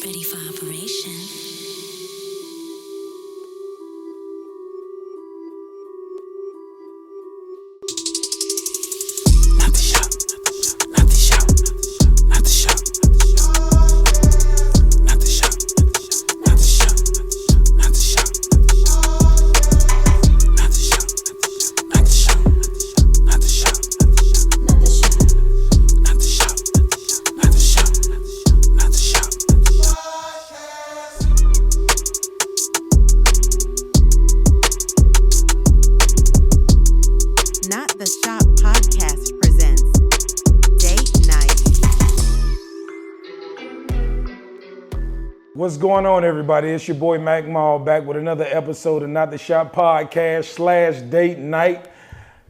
Ready for operation. What's going on, everybody? It's your boy Mac Mall back with another episode of Not the Shop Podcast / Date Night.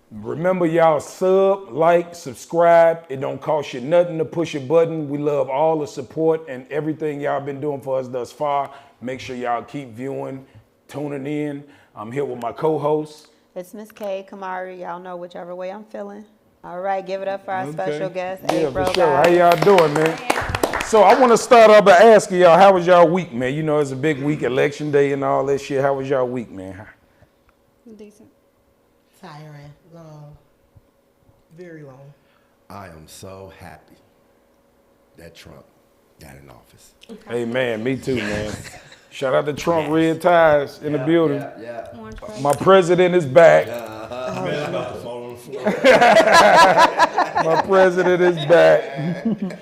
Remember, y'all sub, like, subscribe. It don't cost you nothing to push a button. We love all the support and everything y'all been doing for us thus far. Make sure y'all keep viewing, tuning in. I'm here with my co-host. It's Miss K, Kamari. Y'all know whichever way I'm feeling. All right, give it up for our special guest, April. For sure. How y'all doing, man? So I want to start off by asking y'all, how was y'all week, man? You know, it's a big week, election day and all that shit. How was y'all week, man? Decent. Tiring. Long. Very long. I am so happy that Trump got in office. Hey, man, me too, man. Shout out to Trump, Red Ties in the building. Yeah. My president is back. Man, I'm about to fall on the floor. My president is back.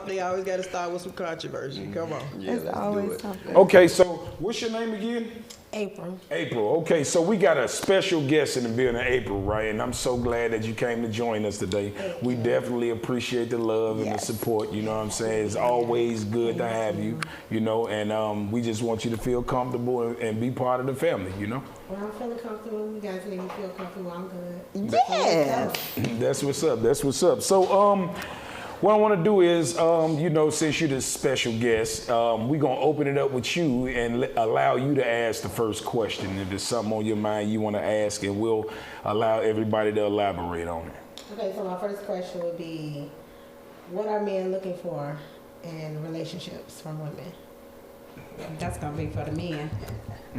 They always got to start with some controversy. Come on. Yeah, It's let's always do it. something. Okay, so what's your name again? April. April. Okay, so we got a special guest in the building, April, right? And I'm so glad that you came to join us today. We definitely appreciate the love and the support, you know what I'm saying? It's always good to have you, you know, and we just want you to feel comfortable and be part of the family, you know? When I'm feeling comfortable, you guys make me feel comfortable, I'm good. Yeah. That's what's up. That's what's up. So, what I want to do is, you know, since you're the special guest, we're going to open it up with you and allow you to ask the first question. If there's something on your mind you want to ask, and we'll allow everybody to elaborate on it. Okay, so my first question would be, what are men looking for in relationships from women? That's gonna be for the men.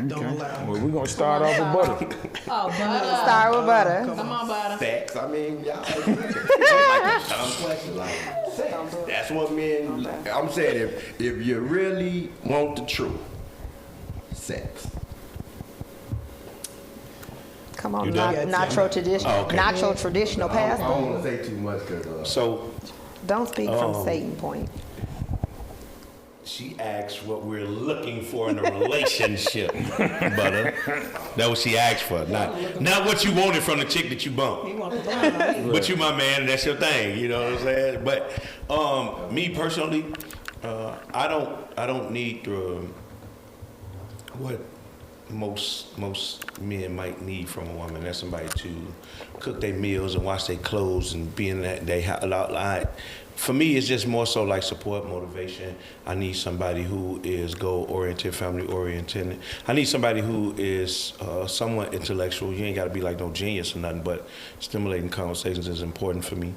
Don't allow. Well, we're going to start off with butter. Oh, butter. Start with butter. Come on, butter. Sex, I mean, y'all like a dumb question, like sex. That's what men, I'm saying, if you really want the truth, sex. Come on, You done? not your traditional, Oh, okay. not your traditional I don't pastor. want to say too much because So Don't speak from Satan point. she asked what we're looking for in a relationship, butter. That's what she asked for. Not what you wanted from the chick that you bumped. He want the bottom. But you my man, and that's your thing, you know what I'm saying? But me personally, I don't need what most men might need from a woman. That's somebody to cook their meals and wash their clothes and be in that they for me, it's just more so like support, motivation. I need somebody who is goal-oriented, family-oriented. I need somebody who is somewhat intellectual. You ain't got to be like no genius or nothing, but stimulating conversations is important for me.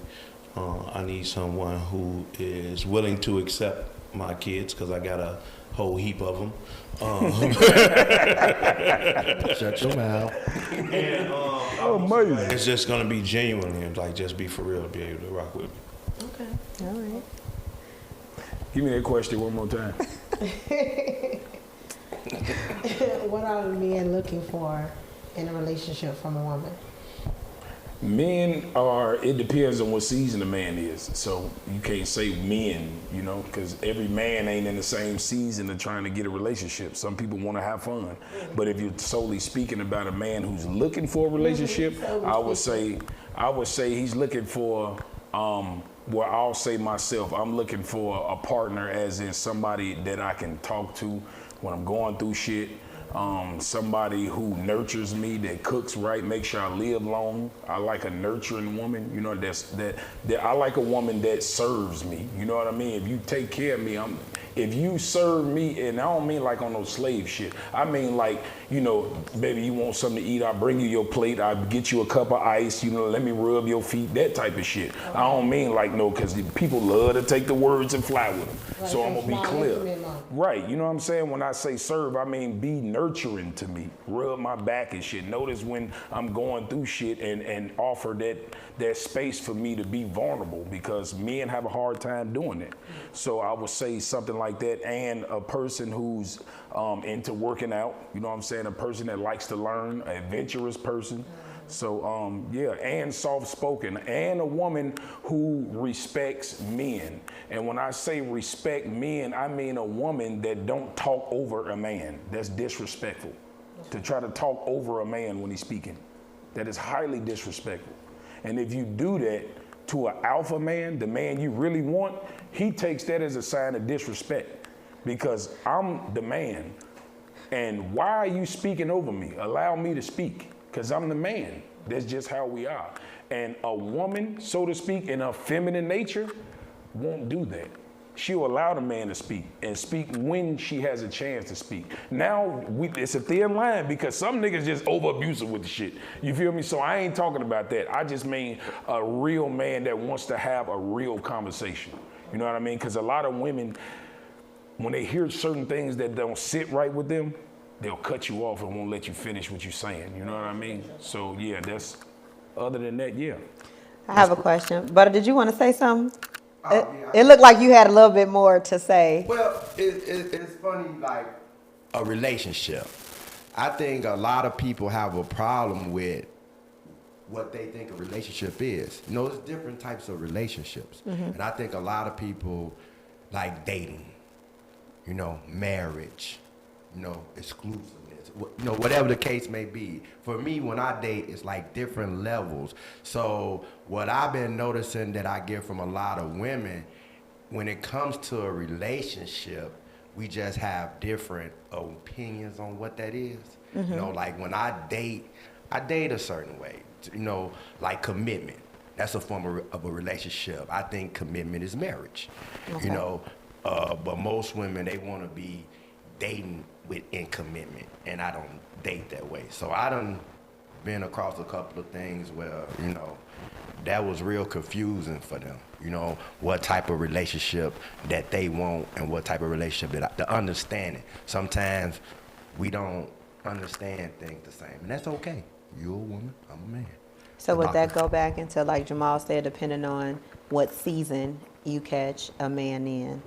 I need someone who is willing to accept my kids, because I got a whole heap of them. shut your mouth. And, Amazing. it's just going to be genuine and like just be for real to be able to rock with me. Okay. All right. Give me that question one more time. What are men looking for in a relationship from a woman? Men it depends on what season a man is. So you can't say men, you know, because every man ain't in the same season of trying to get a relationship. Some people want to have fun. But if you're solely speaking about a man who's looking for a relationship, I would say he's looking for, well, I'll say myself, I'm looking for a partner as in somebody that I can talk to when I'm going through shit. Somebody who nurtures me, that cooks right, makes sure I live long. I like a nurturing woman, you know, that I like a woman that serves me. You know what I mean? If you take care of me, if you serve me, and I don't mean like on no slave shit. I mean like, you know, baby, you want something to eat, I'll bring you your plate, I'll get you a cup of ice, you know, let me rub your feet, that type of shit. I don't mean like no, because people love to take the words and fly with them. Right, So I'm gonna be clear. intimate love. Right, you know what I'm saying? When I say serve, I mean be nurturing to me, rub my back and shit. Notice when I'm going through shit and offer that space for me to be vulnerable, because men have a hard time doing that. So I would say something like that, and a person who's into working out, you know what I'm saying? A person that likes to learn, an adventurous person. So yeah, and soft-spoken, and a woman who respects men. And when I say respect men, I mean a woman that don't talk over a man. That's disrespectful. To try to talk over a man when he's speaking. That is highly disrespectful. And if you do that to an alpha man, the man you really want, he takes that as a sign of disrespect. Because I'm the man. And why are you speaking over me? Allow me to speak. Because I'm the man. That's just how we are. And a woman, so to speak, in her feminine nature, won't do that. She'll allow the man to speak, and speak when she has a chance to speak. Now, it's a thin line, because some niggas just over abusive with the shit. You feel me? So I ain't talking about that. I just mean a real man that wants to have a real conversation. You know what I mean? Because a lot of women, when they hear certain things that don't sit right with them, they'll cut you off and won't let you finish what you're saying. You know what I mean? So yeah, other than that, yeah. I have a question. But did you want to say something? It looked like you had a little bit more to say. Well, it's funny, like a relationship. I think a lot of people have a problem with what they think a relationship is. You know, there's different types of relationships. And I think a lot of people like dating, you know, marriage, you know, exclusiveness, you know, whatever the case may be. For me, when I date, it's like different levels. So what I've been noticing that I get from a lot of women, when it comes to a relationship, we just have different opinions on what that is. You know, like when I date a certain way, you know, like commitment. That's a form of a relationship. I think commitment is marriage, you know, but most women, they want to be dating in commitment, and I don't date that way. So I done been across a couple of things where, you know, that was real confusing for them, you know, what type of relationship that they want and what type of relationship that the understanding. Sometimes we don't understand things the same, and that's okay. You're a woman, I'm a man. So would that go back into, like Jamal said, depending on what season you catch a man in,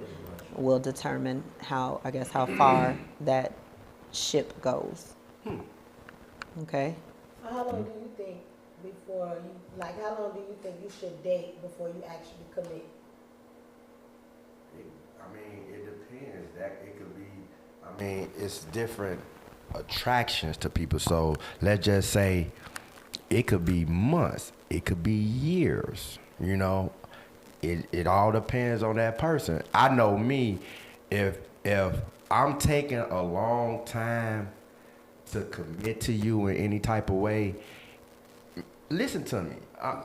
will determine how far that ship goes. Okay. How long do you think before you, like, how long do you think you should date before you actually commit? I mean, it depends. It could be, I mean, it's different attractions to people. So let's just say it could be months, it could be years, you know. It all depends on that person. I know me, if I'm taking a long time to commit to you in any type of way, listen to me.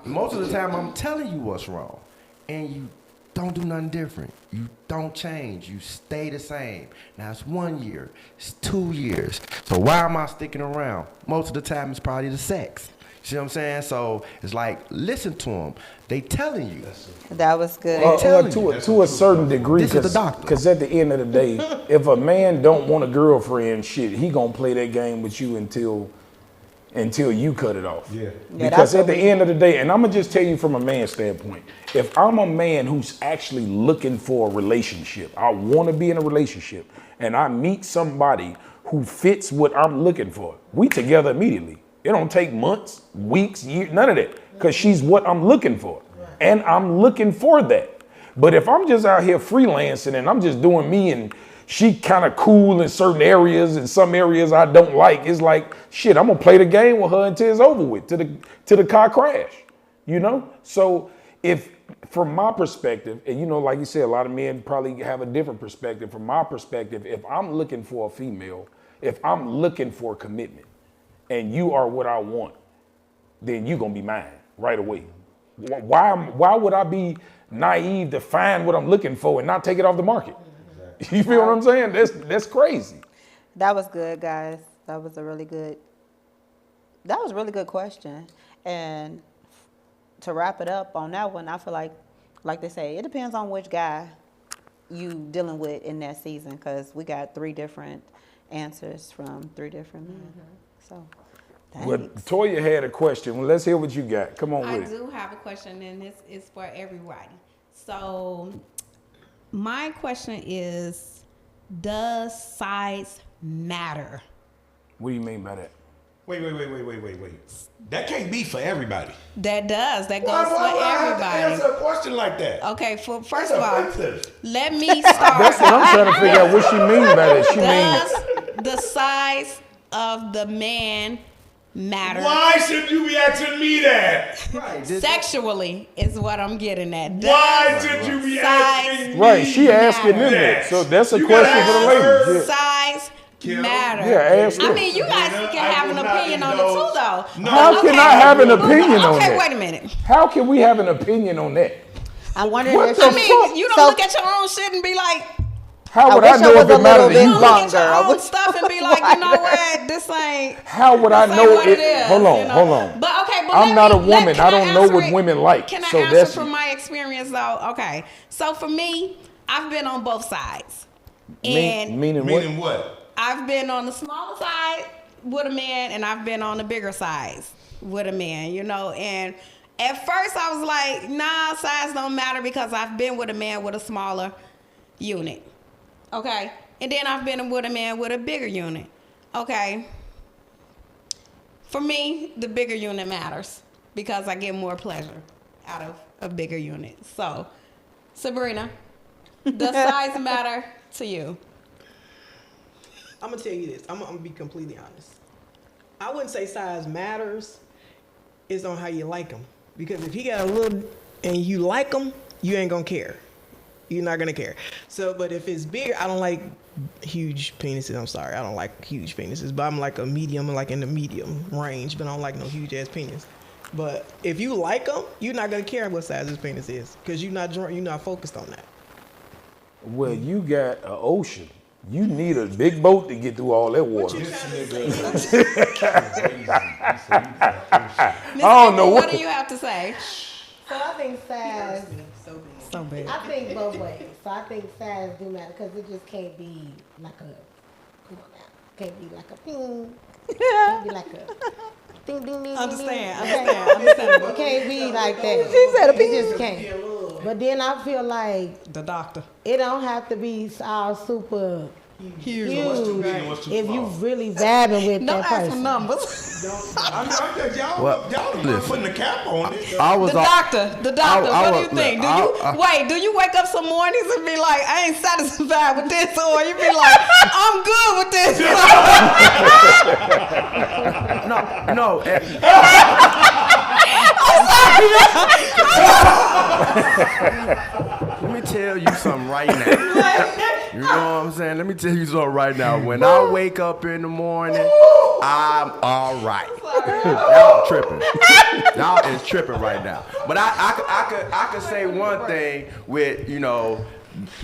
Most of the time I'm telling you what's wrong, and you don't do nothing different. You don't change. You stay the same. Now it's 1 year, it's 2 years. So why am I sticking around? Most of the time it's probably the sex. See what I'm saying? So it's like, listen to them. They telling you. That was good. To a certain degree, This is the doctor. Because at the end of the day, if a man don't want a girlfriend, shit, he gonna play that game with you until you cut it off. Yeah. Because at the end of the day, and I'm gonna just tell you from a man's standpoint, if I'm a man who's actually looking for a relationship, I want to be in a relationship, and I meet somebody who fits what I'm looking for, we together immediately. It don't take months, weeks, years, none of that, because she's what I'm looking for. And I'm looking for that. But if I'm just out here freelancing and I'm just doing me and she kind of cool in certain areas and some areas I don't like, it's like, shit, I'm gonna play the game with her until it's over with, to the car crash, you know? So if, from my perspective, and you know, like you said, a lot of men probably have a different perspective. From my perspective, if I'm looking for a female If I'm looking for commitment and you are what I want, then you're going to be mine right away. Why would I be naive to find what I'm looking for and not take it off the market? You feel what I'm saying? That's crazy. That was good, guys. That was a really good question. And to wrap it up on that one, I feel like they say, it depends on which guy you dealing with in that season, because we got 3 different answers from 3 different men. So, Well, thanks. Toya had a question. Well, let's hear what you got. Come on I with it. do have a question, and this is for everybody. So, my question is, does size matter? What do you mean by that? Wait. That can't be for everybody. That does. That goes Why for would I have to everybody. answer a question like that? Okay, first That's of all, offensive. let me start. That's what I'm trying to figure out what she mean by that. She mean Does the size of the man matter? Why should you be asking me that? Right. Sexually is what I'm getting at. Why should you be asking me? right. She asking them that. So that's a question for the ladies. Yeah. Size Kim? matter. Yeah, ask I them. mean, you guys can have an opinion on it too, though. No. How can I have an opinion on Okay, that? wait a minute. How can we have an opinion on that? I wondering What if the I mean, you don't So- look at your own shit and be like, How would I I, wish know I if was it a mattered little to bit you? look at longer. your I own wish- stuff and be like, you know what, this ain't. How would I this know ain't what it? is, Hold on, you know? hold on. But okay, but I'm not a woman. can I don't know answer what it? women like. Can I So answer that's from my experience though? Okay, so for me, I've been on both sides, and meaning what? Meaning what? I've been on the smaller side with a man, and I've been on the bigger size with a man, you know. And at first I was like, nah, size don't matter, because I've been with a man with a smaller unit. Okay. And then I've been with a man with a bigger unit. Okay. For me, the bigger unit matters because I get more pleasure out of a bigger unit. So, Sabrina, does size matter to you? I'm gonna tell you this. I'm gonna be completely honest. I wouldn't say size matters. It's on how you like him. Because if he got a little and you like him, you ain't gonna care. You're not gonna care. So, but if it's bigger, I don't like huge penises. I'm sorry, I don't like huge penises. But I'm like a medium, like in the medium range. But I don't like no huge ass penis. But if you like him, you're not gonna care what size his penis is, because you're not focused on that. Well, you got an ocean. You need a big boat to get through all that water. Miss I don't know April, what- what do you have to say? So I think size. So big. I think both ways. So I think size do matter, because it just can't be like a. Come on now. Can't be like a ping. Can't be like a. Ding, ding, ding, Understand, ding, ding. understand. It can't be like that. She said a It just can't. But then I feel like The doctor. it don't have to be all super huge. What's too big and what's too If you small? really vibing with Don't that ask for person. numbers. I'm just y'all. Well, Y'all the one putting the cap on it. I was The doctor. What do you look, think? Do you wake up some mornings and be like, I ain't satisfied with this, or you be like, I'm good with this? no. Let me tell you something right now. You know what I'm saying? Let me tell you something right now. When I wake up in the morning, I'm all right. Y'all tripping. Y'all is tripping right now. But I could say one thing with, you know,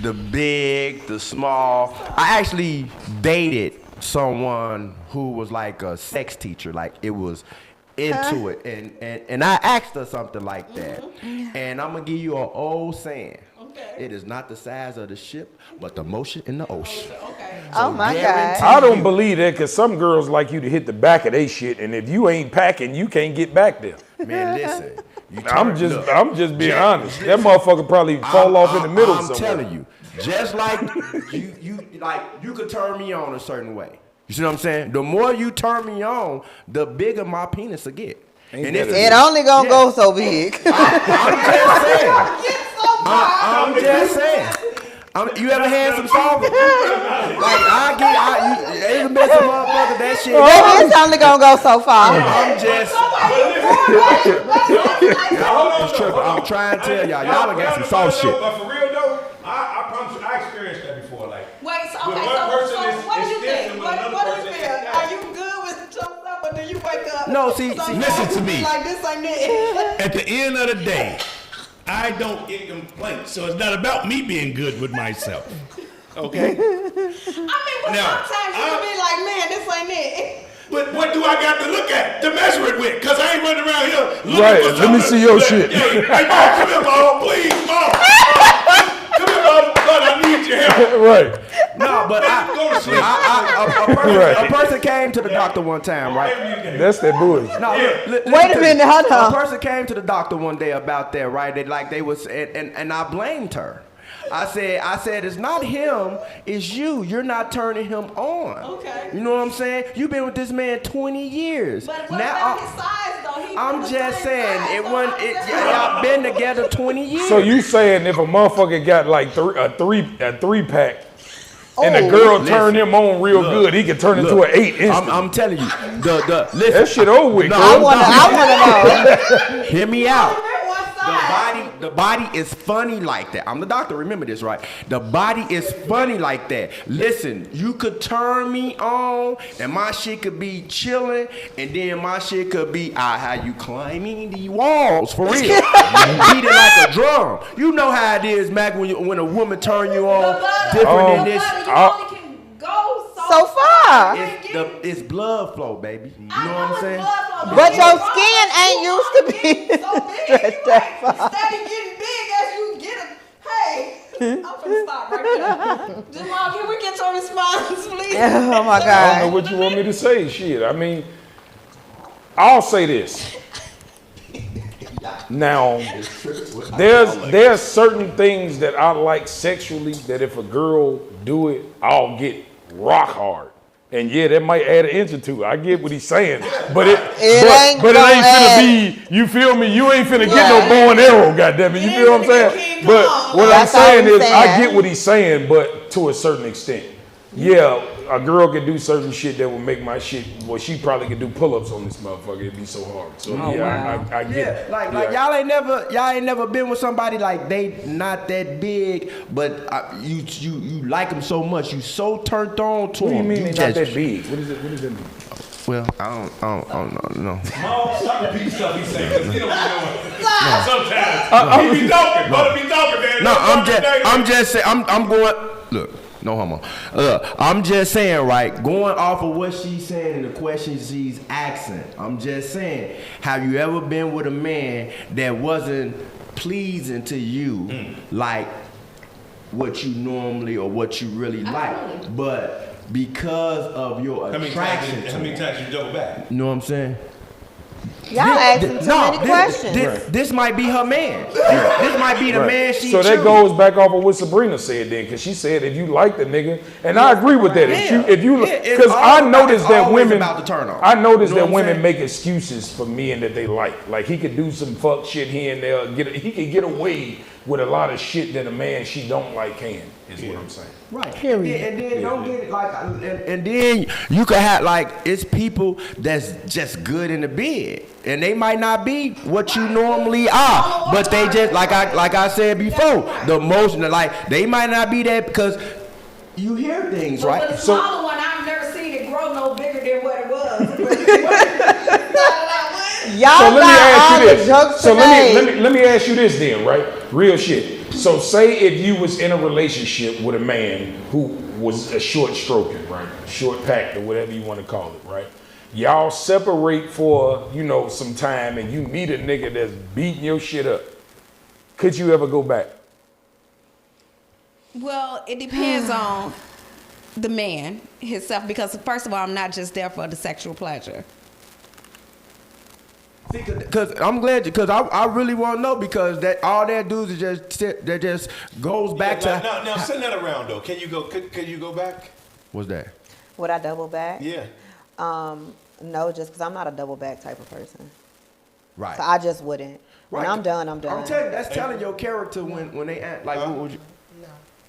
the big, the small. I actually dated someone who was like a sex teacher. Like, it was into it. And I asked her something like that. And I'm going to give you an old saying. It is not the size of the ship, but the motion in the ocean. Oh my God. guarantee- I don't believe that, because some girls like you to hit the back of they shit, and if you ain't packing, you can't get back there. Man, listen. I'm just being honest. That motherfucker probably fall off in the middle I'm somewhere. telling you, just like you could turn me on a certain way. You see what I'm saying? The more you turn me on, the bigger my penis will get. Ain't And that if a- It only gonna go so big. I'm just saying. You ever had some salt? Like it's been some motherfucker that shit. Baby, it's only gonna go so far. I'm just. I'm trying to tell y'all done got some soft shit. But for real though, I promise you, I experienced that before. Like, Wait, so, when okay, one so person what do is you this think? and when What another do you person is feel? that. Are you good with jumped up, or do you wake up? No, see, sometimes listen to you be me. Like this ain't it. At the end of the day, I don't get complaints, so it's not about me being good with myself. Okay? I mean, but Now, sometimes you can be like, man, this ain't it. But what do I got to look at to measure it with? Because I ain't running around here looking Right, for let something. me see your shit. Hey, Mom, come here, Mom, please, Mom. Come here, Mom, God, I need your help. Right. No, but Go to sleep. a person came to the doctor one time, right? That's that bullshit. No, Wait a minute, hold on. A person came to the doctor one day about that, right? They was, and I blamed her. I said, it's not him, it's you. You're not turning him on. Okay. You know what I'm saying? You've been with this man 20 years. But what about his size, though? He I'm was just the saying, same it size, wasn't. so I'm just Y'all been together 20 years. So you saying if a motherfucker got like a three pack and a girl turned him on real good, he could turn into an 8 instantly. I'm telling you, listen, that shit over with. No, girl. I wanna know. hear me out. What size? The body is funny like that. I'm the doctor, remember this, right? The body is funny like that. Listen, you could turn me on and my shit could be chilling, and then my shit could be how you climbing the walls for real. Beat it like a drum. You know how it is, Mac, when a woman turn you on different than this. You only can go So far. It's blood flow, baby. You know what I'm saying? But your skin ain't used to be so big. stretched that far. Steady getting big as you get it. Hey, I'm gonna stop right there. Jamal, can we get your response, please? Oh my I don't know God. what you want me to say. Shit, I mean, I'll say this. Now, there's certain things that I like sexually that if a girl do it, I'll get rock hard. And yeah, that might add an inch or two. I get what he's saying, but it ain't finna be. You feel me? You ain't finna get no bow and arrow, goddammit. You feel what I'm saying? But what I'm saying is, I get what he's saying, but to a certain extent. Yeah, a girl can do certain shit that will make my shit. Well, she probably could do pull-ups on this motherfucker. It'd be so hard. So I get it. Like Yeah. y'all ain't never been with somebody like they not that big, but you like them so much, you so turned on to What do you them. mean they not that big? What is it? What does that mean? Well, I don't know. Stop repeating stuff he's saying, because he don't be knowing. Sometimes. He be talking, brother be talking, man. No, I'm just saying. I'm going. Look, no homo. I'm just saying, right? Going off of what she's saying and the questions she's asking. I'm just saying. Have you ever been with a man that wasn't pleasing to you, like what you normally or what you really like, but because of your attraction to How many times you double back? You know what I'm saying? Y'all asking too many questions. This might be her man. This might be the man she So that choose. goes back off of what Sabrina said then, because she said if you like the nigga, and I agree with that. If you, because I noticed that women, about the turn on. I noticed You know that what I'm women saying? make excuses for men that they like. Like he could do some fuck shit here and there. He could get away with a lot of shit that a man she don't like can. Is what I'm saying. Right. Period. And then don't get it like, and then you could have like it's people that's just good in the bed, and they might not be what you normally are, but they just like I said before, the most like they might not be that because you hear things, But right? the smaller one, I've never seen it grow no bigger than what it was. Y'all So let me got ask all you the this. jokes So today. let me ask you this then, right? Real shit. So say if you was in a relationship with a man who was a short stroking, right? Short packed or whatever you want to call it, right? Y'all separate for, some time and you meet a nigga that's beating your shit up. Could you ever go back? Well, it depends on the man himself, because first of all, I'm not just there for the sexual pleasure. Because I'm glad, because I really want to know, because that all that do is that just goes back to Now send that around though. Can you go? Could you go back? What's that? Would I double back? Yeah. No, just because I'm not a double back type of person. Right. So I just wouldn't. When I'm done, I'm done. I'm telling you, that's telling your character when they act like. What would you?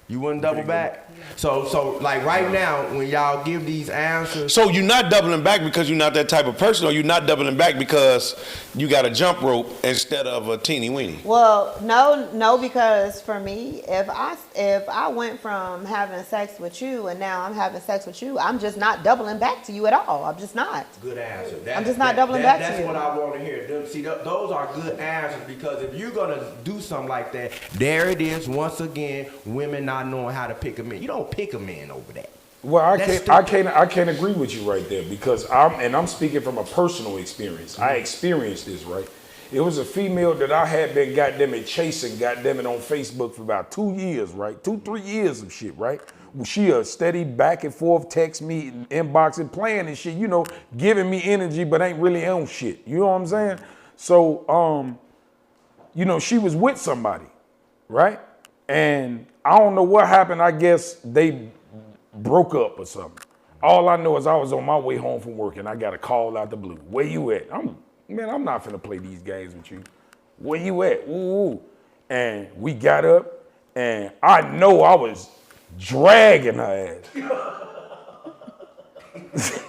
You wouldn't double back? So like right now, when y'all give these answers. So you're not doubling back because you're not that type of person, or you're not doubling back because you got a jump rope instead of a teeny weeny? Well, no, because for me, if I went from having sex with you and now I'm having sex with you, I'm just not doubling back to you at all. I'm just not. Good answer. I'm just not doubling back to you. That's what I want to hear. See, those are good answers, because if you're going to do something like that, there it is once again, women not knowing how to pick a man. You don't pick a man over that. Well, I can't agree with you right there, because I'm speaking from a personal experience. I experienced this, right? It was a female that I had been chasing on Facebook for about 2 years, right? 2-3 years of shit, right? She a steady back and forth, text me, inboxing, playing and shit, you know, giving me energy, but ain't really on shit. You know what I'm saying? So, you know, she was with somebody, right? And I don't know what happened. I guess they broke up or something. All I know is I was on my way home from work and I got a call out the blue. Where you at? I'm not finna play these games with you. Where you at? Ooh. And we got up and I know I was dragging her ass.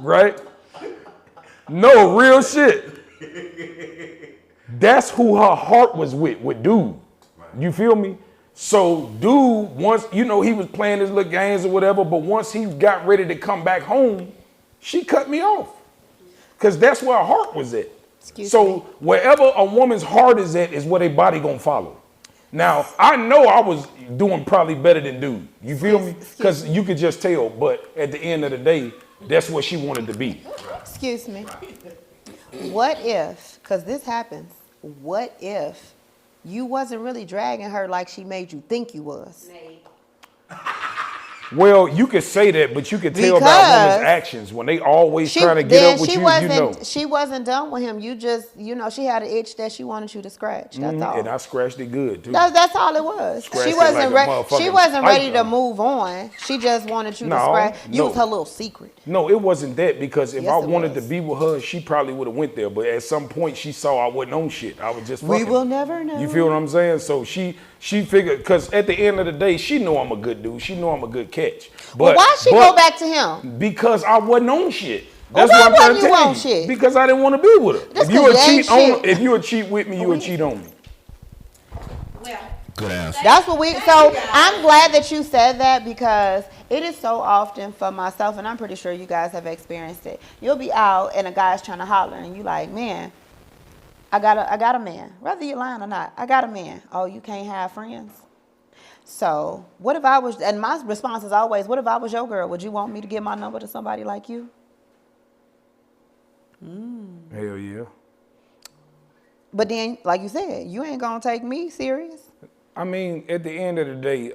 Right? No, real shit. That's who her heart was with dude. You feel me? So dude, once, you know, he was playing his little games or whatever, but once he got ready to come back home, she cut me off. Because that's where her heart was at. So wherever a woman's heart is at is where their body gonna follow. Now, I know I was doing probably better than dude. You feel me? Because you could just tell, but at the end of the day, that's what she wanted to be. Excuse me. What if, because this happens, what if you wasn't really dragging her like she made you think you was? Well, you could say that, but you could tell about women's actions when they always trying to get up with you, you know. She wasn't done with him. You just, you know, she had an itch that she wanted you to scratch. That's all. And I scratched it good, too. That's all it was. She wasn't ready to move on. She just wanted you to scratch. You was her little secret. No, it wasn't that, because if I wanted to be with her, she probably would have went there. But at some point, she saw I wasn't on shit. I was just fucking. We will never know. You feel what I'm saying? So she figured, because at the end of the day, she know I'm a good dude. She know I'm a good catch. But why'd she go back to him? Because I wasn't on shit. That's what I'm trying to tell you. Shit? Because I didn't want to be with her. If you would cheat with me, you would cheat on me. Well, good answer. That's what I'm glad that you said that, because it is so often for myself, and I'm pretty sure you guys have experienced it. You'll be out and a guy's trying to holler and you like, man, I got a man. Whether you're lying or not, I got a man. Oh, you can't have friends? So what if I was, and my response is always, what if I was your girl? Would you want me to give my number to somebody like you? Hell yeah. But then, like you said, you ain't gonna take me serious. I mean, at the end of the day,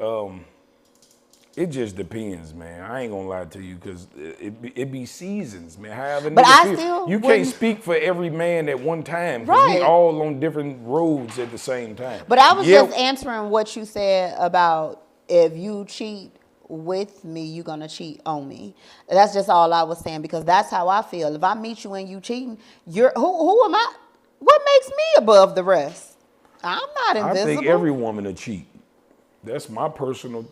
it just depends, man. I ain't gonna lie to you, because it be seasons, man. However, but I still you can't speak for every man at one time. Right. We all on different roads at the same time. But I was just answering what you said about if you cheat with me, you're gonna cheat on me. That's just all I was saying, because that's how I feel. If I meet you and you cheating, who am I? What makes me above the rest? I'm not invisible. I think every woman will cheat. That's my personal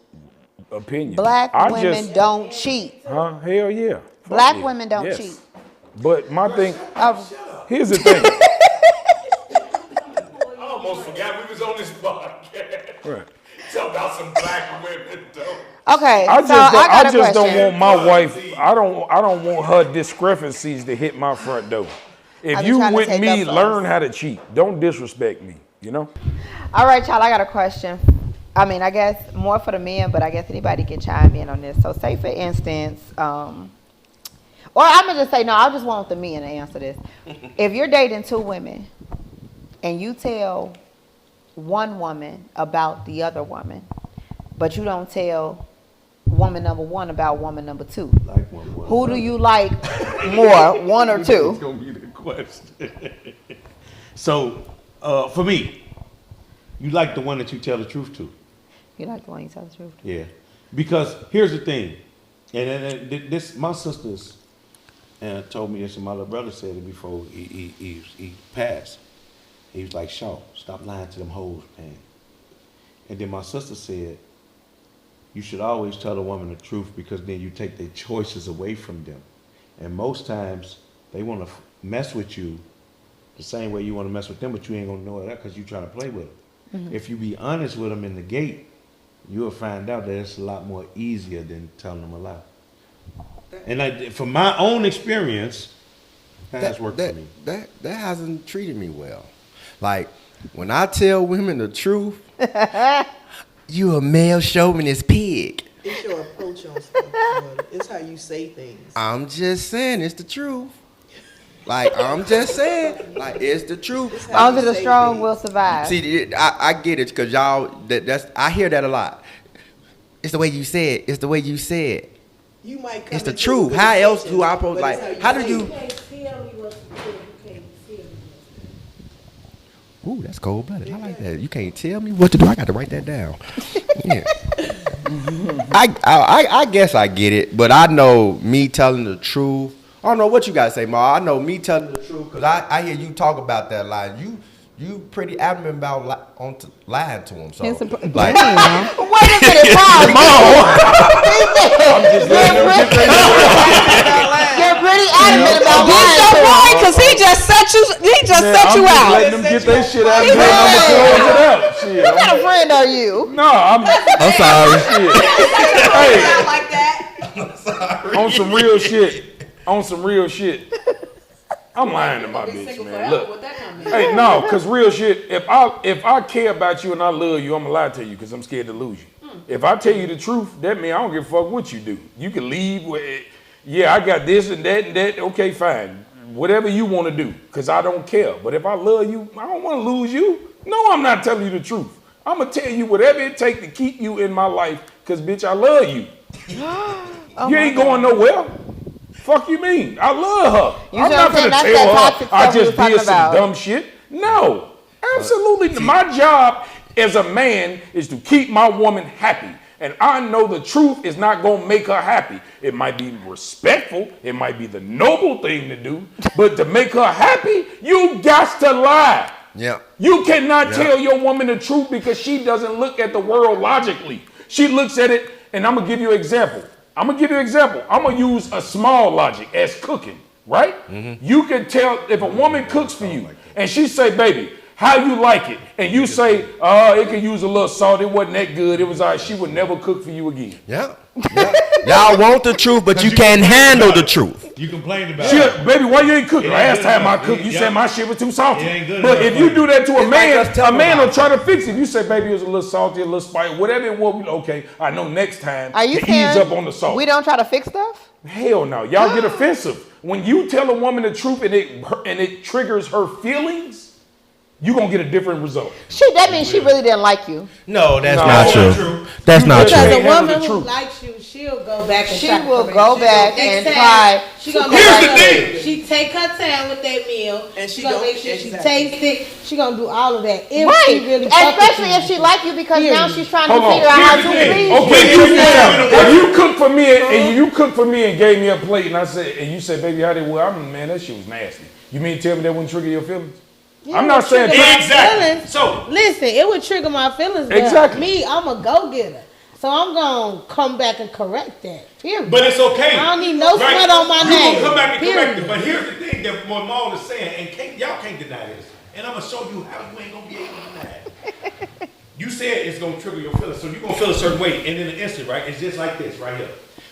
opinion. Black women don't cheat. Huh? Hell yeah. Black women don't cheat. But my thing, here's the thing. I almost forgot we was on this podcast. Right. Talk about some black women, though. Okay, I just don't want my wife. I don't want her discrepancies to hit my front door. If you with me, learn how to cheat. Don't disrespect me. You know. All right, y'all. I got a question. I mean, I guess more for the men, but I guess anybody can chime in on this. So, say for instance, or I'm gonna just say no. I just want the men to answer this. If you're dating two women, and you tell one woman about the other woman, but you don't tell woman number one about woman number two. Who do you like more, one or two? That's gonna be the question. So, for me, you like the one that you tell the truth to. You like the one you tell the truth to? Yeah, because here's the thing, and this my sisters told me this, and my little brother said it before he passed. He was like, "Shaw, stop lying to them hoes, man." And then my sister said, you should always tell a woman the truth because then you take their choices away from them. And most times they want to mess with you the same way you want to mess with them, but you ain't gonna know that because you trying to play with them. If you be honest with them in the gate, you'll find out that it's a lot more easier than telling them a lie. And from my own experience, that's worked for me. That hasn't treated me well. Like, when I tell women the truth, you a male chauvinist pig. It's your approach on stuff. Brother. It's how you say things. I'm just saying it's the truth. Like, I'm just saying, like, it's the truth. Only the strong will survive. See, I get it, because y'all, I hear that a lot. It's the way you say it. It's the way you say it. You might come It's the into truth. a How else conversation, do I supposed, but it's like, how do say you? it. You can't tell me what to do. You can't tell me what to do. Ooh, that's cold-blooded. I like that. You can't tell me what to do. I got to write that down. Yeah. I guess I get it, but I know me telling the truth. I don't know what you guys say, Ma. I know me telling the truth because I hear you talk about that line. You pretty adamant about lying to him. So, like, Wait a minute, pause. I'm just letting them get their You're pretty adamant about Get lying your to boy, him. cause he just set you I'm just out. letting them get their shit out there and I'm going to close it out. Shit. What kind of friend are you? No, I'm sorry. Hey, Like that. on some real shit. On some real shit. I'm lying to my bitch, man. Look. Hey, no, because real shit, if I care about you and I love you, I'm going to lie to you because I'm scared to lose you. If I tell you the truth, that means I don't give a fuck what you do. You can leave with, yeah, I got this and that and that. Okay, fine. Whatever you want to do, because I don't care. But if I love you, I don't want to lose you. No, I'm not telling you the truth. I'm going to tell you whatever it takes to keep you in my life because, bitch, I love you. You ain't going nowhere. Fuck you mean? I love her. I'm not gonna tell her I just did some dumb shit. No, absolutely. My job as a man is to keep my woman happy. And I know the truth is not gonna make her happy. It might be respectful, it might be the noble thing to do, but to make her happy, you got to lie. Yeah. You cannot tell your woman the truth because she doesn't look at the world logically. She looks at it, and I'm gonna give you an example. I'm gonna use a small logic as cooking, right? You can tell if a woman cooks for you and she say, baby, how you like it? And you say, it could use a little salt. It wasn't that good. It was all right. She would never cook for you again. Yeah. Y'all want the truth, but you can't handle the truth. You complained about Shit, it. baby, why you ain't cook? Last time I cooked, you said my shit was too salty. But if you do that to a man will try to fix it. You say, baby, it was a little salty, a little spicy, whatever it was. Okay, I know next time Are you to saying ease up on the salt. we don't try to fix stuff? Hell no, y'all get offensive. When you tell a woman the truth and it triggers her feelings, you gonna get a different result. That means she really didn't like you. No, that's No, not that's true. That's not Because true. a handle woman the who truth. likes you, she'll go back and She try to will correct go you. back and Next try. time, She gonna Here's go the back thing. and she take her time with that meal. And she gonna don't- make sure exactly. she taste it. She gonna do all of that. If Right, she really fuck with especially you. if she like you because now Period. she's trying to Hold on. figure out how Here's to the thing. please Okay, you. check this out. If you cook for me and gave me a plate and I said, and you said, baby, how did man, that shit was nasty. You mean to tell me that wouldn't trigger your feelings? Yeah, I'm not it would saying trigger my Exactly. feelings. So- listen, it would trigger my feelings. But Exactly. me, I'm a go getter, so I'm gonna come back and correct that. Period. But it's okay. I don't need no sweat on my You name. gonna come back and correct Period. it. But here's the thing that my mom is saying, and y'all can't deny this. And I'm gonna show you how you ain't gonna be able to deny it. You said it's gonna trigger your feelings, so you're gonna feel a certain way, and in an instant, right? It's just like this right here.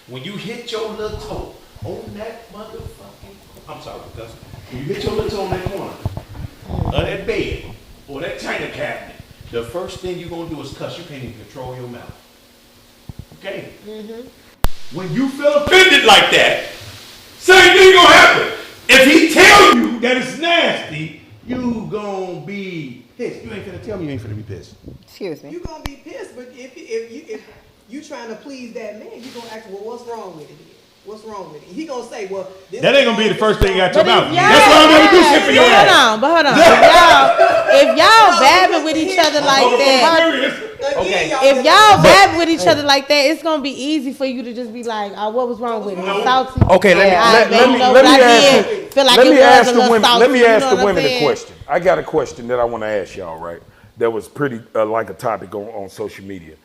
When you hit your little toe on that motherfucking, I'm sorry, Gus. When you hit your little toe on that corner of that bed or that china cabinet, the first thing you're gonna do is cuss. You can't even control your mouth. Okay? When you feel offended like that, same thing gonna happen. If he tell you that it's nasty, you gonna be pissed. You ain't finna tell me you ain't finna be pissed. Excuse me. You gonna be pissed, but if you trying to please that man, you gonna ask, well, what's wrong with it? What's wrong with it? He gonna say, well, this That ain't gonna be the first thing out your But mouth. if y'all, That's why I'm gonna do shit for your hold ass. on, but hold on. If y'all vibing with each other like that, Okay. if y'all vibe with each other like that, it's gonna be easy for you to just be like, "Oh, what was wrong with it? It's salty." Okay, let me ask the women. Let me ask the women a question. I got a question that I want to ask y'all. Right, that was pretty like a topic on social media.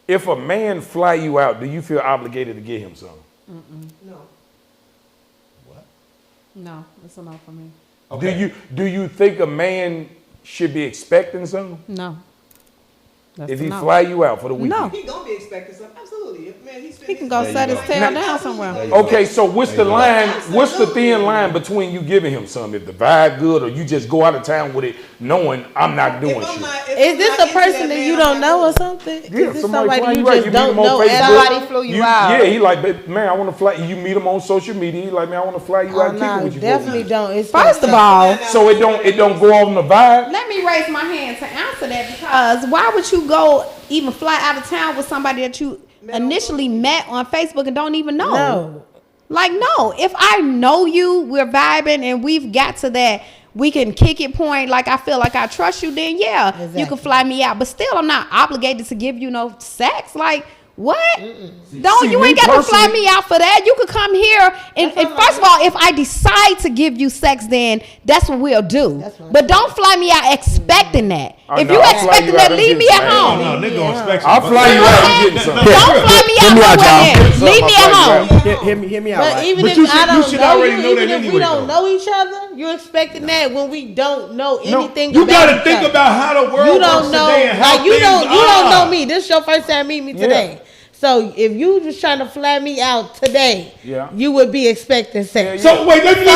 If a man fly you out, do you feel obligated to get him something? No. No, it's a no for me. Okay. Do you think a man should be expecting something? No. That's If a he no. fly you out for the weekend? No. He gonna be expecting something. Absolutely. If man, He can go set his tail down somewhere. Okay, so what's the line? What's the thin line between you giving him something? If the vibe good, or you just go out of town with it, knowing I'm not doing shit. Is this a person that you don't know or something? Yeah, Is this somebody somebody fly you you out, just you meet don't him on know? Facebook. Somebody flew you out. Yeah, he like, man, I want to fly. You meet him on social media. He like, man, I want to fly you out and kick it No, with you. definitely don't. It's First of all, So it don't go off on the vibe. let me raise my hand to answer that, because why would you go even fly out of town with somebody that you initially met on Facebook and don't even know? No. Like, no. If I know you, we're vibing, and we've got to that we can kick it point, like I feel like I trust you, then yeah, you can Exactly. fly me out. But still, I'm not obligated to give you no sex. Like, what? See, You ain't me got to fly personally- me out for that. You could come here, and first of all, if I decide to give you sex, then that's what we'll do. That's what But don't fly me out expecting that. Oh, If no, you I'll fly expecting you out that, and leave get me some at ass. home. No, nigga gonna expect I'll fly you out and get something. Don't fly me out me out, nowhere. y'all. Leave me at home. Hear me out. But right? even But if you I should- don't you should know already you, know even that if we anyway, don't though. know each other, you're expecting that when we don't know anything you about gotta each think other. about how the world You works don't know, today and how like you things don't know are. me. This is your first time meeting me today. So if you just trying to fly me out today, Yeah. you would be expecting sex. So wait, let me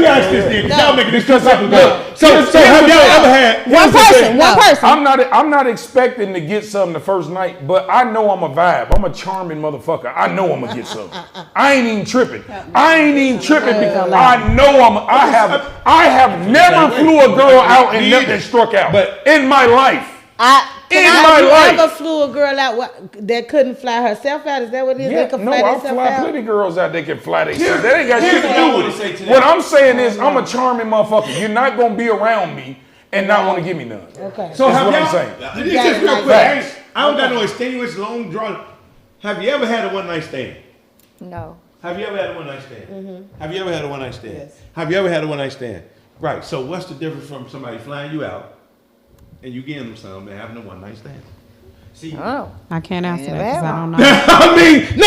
ask this then. 'Cause No. y'all making this too simple. No. So have y'all ever had One person. I'm not expecting to get something the first night, but I know I'm a vibe. I'm a charming motherfucker. I know I'm gonna get something. I ain't even tripping. Because I know I have never flew a girl out and nothing struck out. But- in my life. Have you ever flew a girl out that couldn't fly herself out? Is that what it is? Yeah, They can no, fly I themselves fly out? plenty girls out that can fly themselves. That ain't got here's shit to what I do wanna with say it. to that. What I'm saying is, I'm a charming motherfucker. You're not gonna be around me and not want to give me none. Okay. So That's have what I'm y'all, saying. This got is it real like quick. that. I don't got no extenuous, long drawn. Have you ever had a one night stand? No. Have you ever had a one night stand? Mm-hmm. Have you ever had a one night stand? Yes. Have you ever had a one night stand? Right. So what's the difference from somebody flying you out and you getting them something and having a one night stand? See, Oh. I can't answer that Yeah, because I don't know. I mean, no.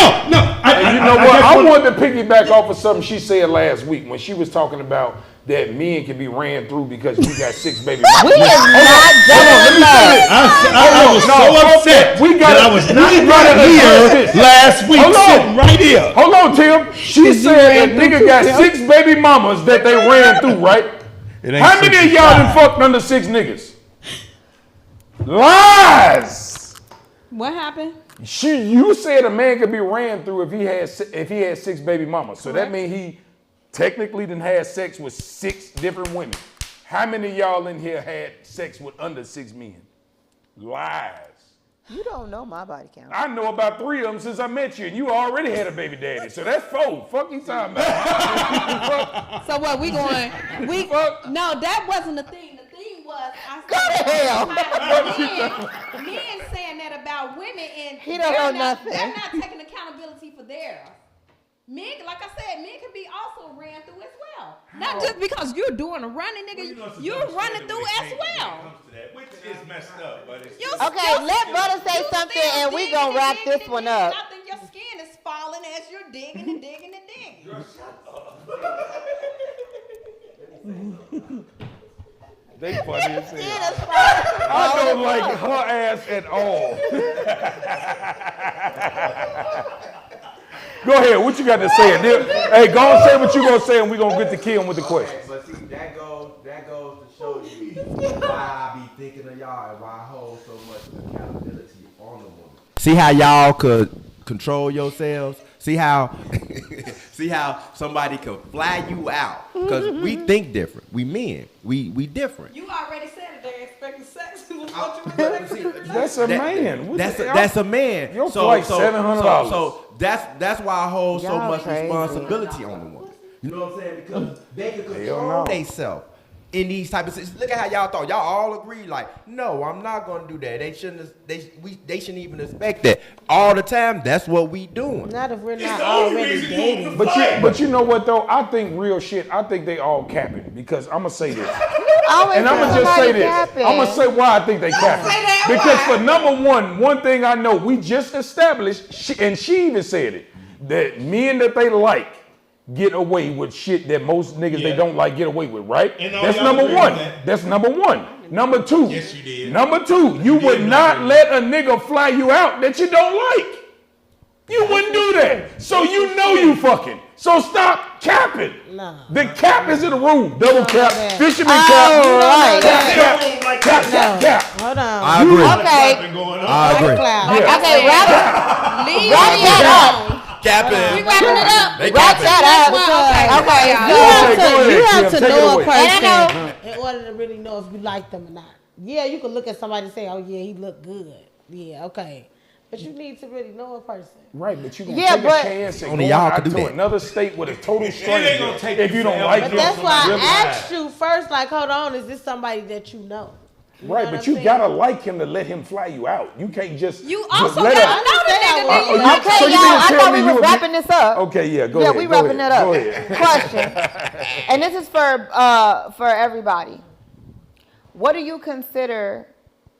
And you know what? I wanted to piggyback off of something she said last week when she was talking about that men can be ran through because we got 6 baby mamas. We is not doing that. I was so upset We got that I was not we gotta right address here this. last week, Hold on. sitting right here. Hold on, Tim. She said that nigga got 6 baby mamas that they ran through, right? It ain't How many of y'all done fucked under 6 niggas? Lies. What happened? You said a man could be ran through if he had 6 baby mamas. So that means he technically done had sex with 6 different women. How many of y'all in here had sex with under 6 men? Lies. You don't know my body count. I know about 3 of them since I met you, and you already had a baby daddy. So that's 4. Fuck you talking about? So what, we going, no, that wasn't the thing. The thing was, men saying that about women, and He don't know nothing. They're not taking accountability for theirs. Men, like I said, men can be also ran through as well. Not just because you're doing a running, nigga, you're running through as well. Which is messed up, but it's Okay, let Butter say something and we gonna wrap this one up. I think your skin is falling as you're digging and digging and digging. They funny as hell. I don't like her ass at all. Go ahead, what you got to say? Hey, go and say what you gonna say, and we gonna get to Kim with the questions. But see, that goes to show you why I be thinking of y'all and why I hold so much accountability on the woman. See how y'all could control yourselves? See how somebody could fly you out? Because we think different. We men. We different. You already said that they're expecting sex. That's a man. What the hell? That's a man. Your flight $700. So that's why I hold so Y'all much crazy. responsibility on the woman. You know what I'm saying? Because they can Hell control no. themselves in these type of situations. Look at how y'all thought. Y'all all agreed, like, no, I'm not gonna do that. They shouldn't even expect that. All the time, that's what we doing. Not if we're not already dating. But you know what though? I think real shit. I think they all capping because I'm gonna say this. always And I'm think gonna just say somebody this. capping. I'm gonna say why I think they capping. say that Because why. for number one thing I know, we just established, and she even said it, that men that they like get away with shit that most niggas they don't like get away with, right? And all That's y'all number agree one. on that. That's number one. Number two. Yes, you did. Number two, you would did not not. let a nigga fly you out that you don't like. You wouldn't do that. So you know you fucking. So stop capping. No. The cap is in the room. Double cap, that. fisherman Oh, cap, right. cap. Hold on. I agree. Okay. I agree. Cloud. Yeah. Okay, wrap Leave Wrap me that alone. Capping. We wrapping it up. They wrap capping. that up. Okay, Okay, You Okay, have go to ahead, Kim. Take it know a away. And I person in order to really know if you like them or not. Yeah, you can look at somebody and say, "Oh yeah, he look good." Yeah, okay, but you need to really know a person. Right, but you can Yeah, take but- a chance and Only go y'all out can do to that. another state with a total gonna stranger take if you you don't forever like to But him. that's why Really. I asked you first. Like, hold on, is this somebody that you know? You Right, know but what you I'm gotta saying? like him to let him fly you out. You can't just You just also let gotta her- know the nigga. Oh, Then you you- Okay, so you y'all, mean to I tell thought me we you was would be- wrapping this up. Okay, yeah, go Yeah, ahead. we go wrapping ahead, it up. Go ahead. Question, and this is for everybody. What do you consider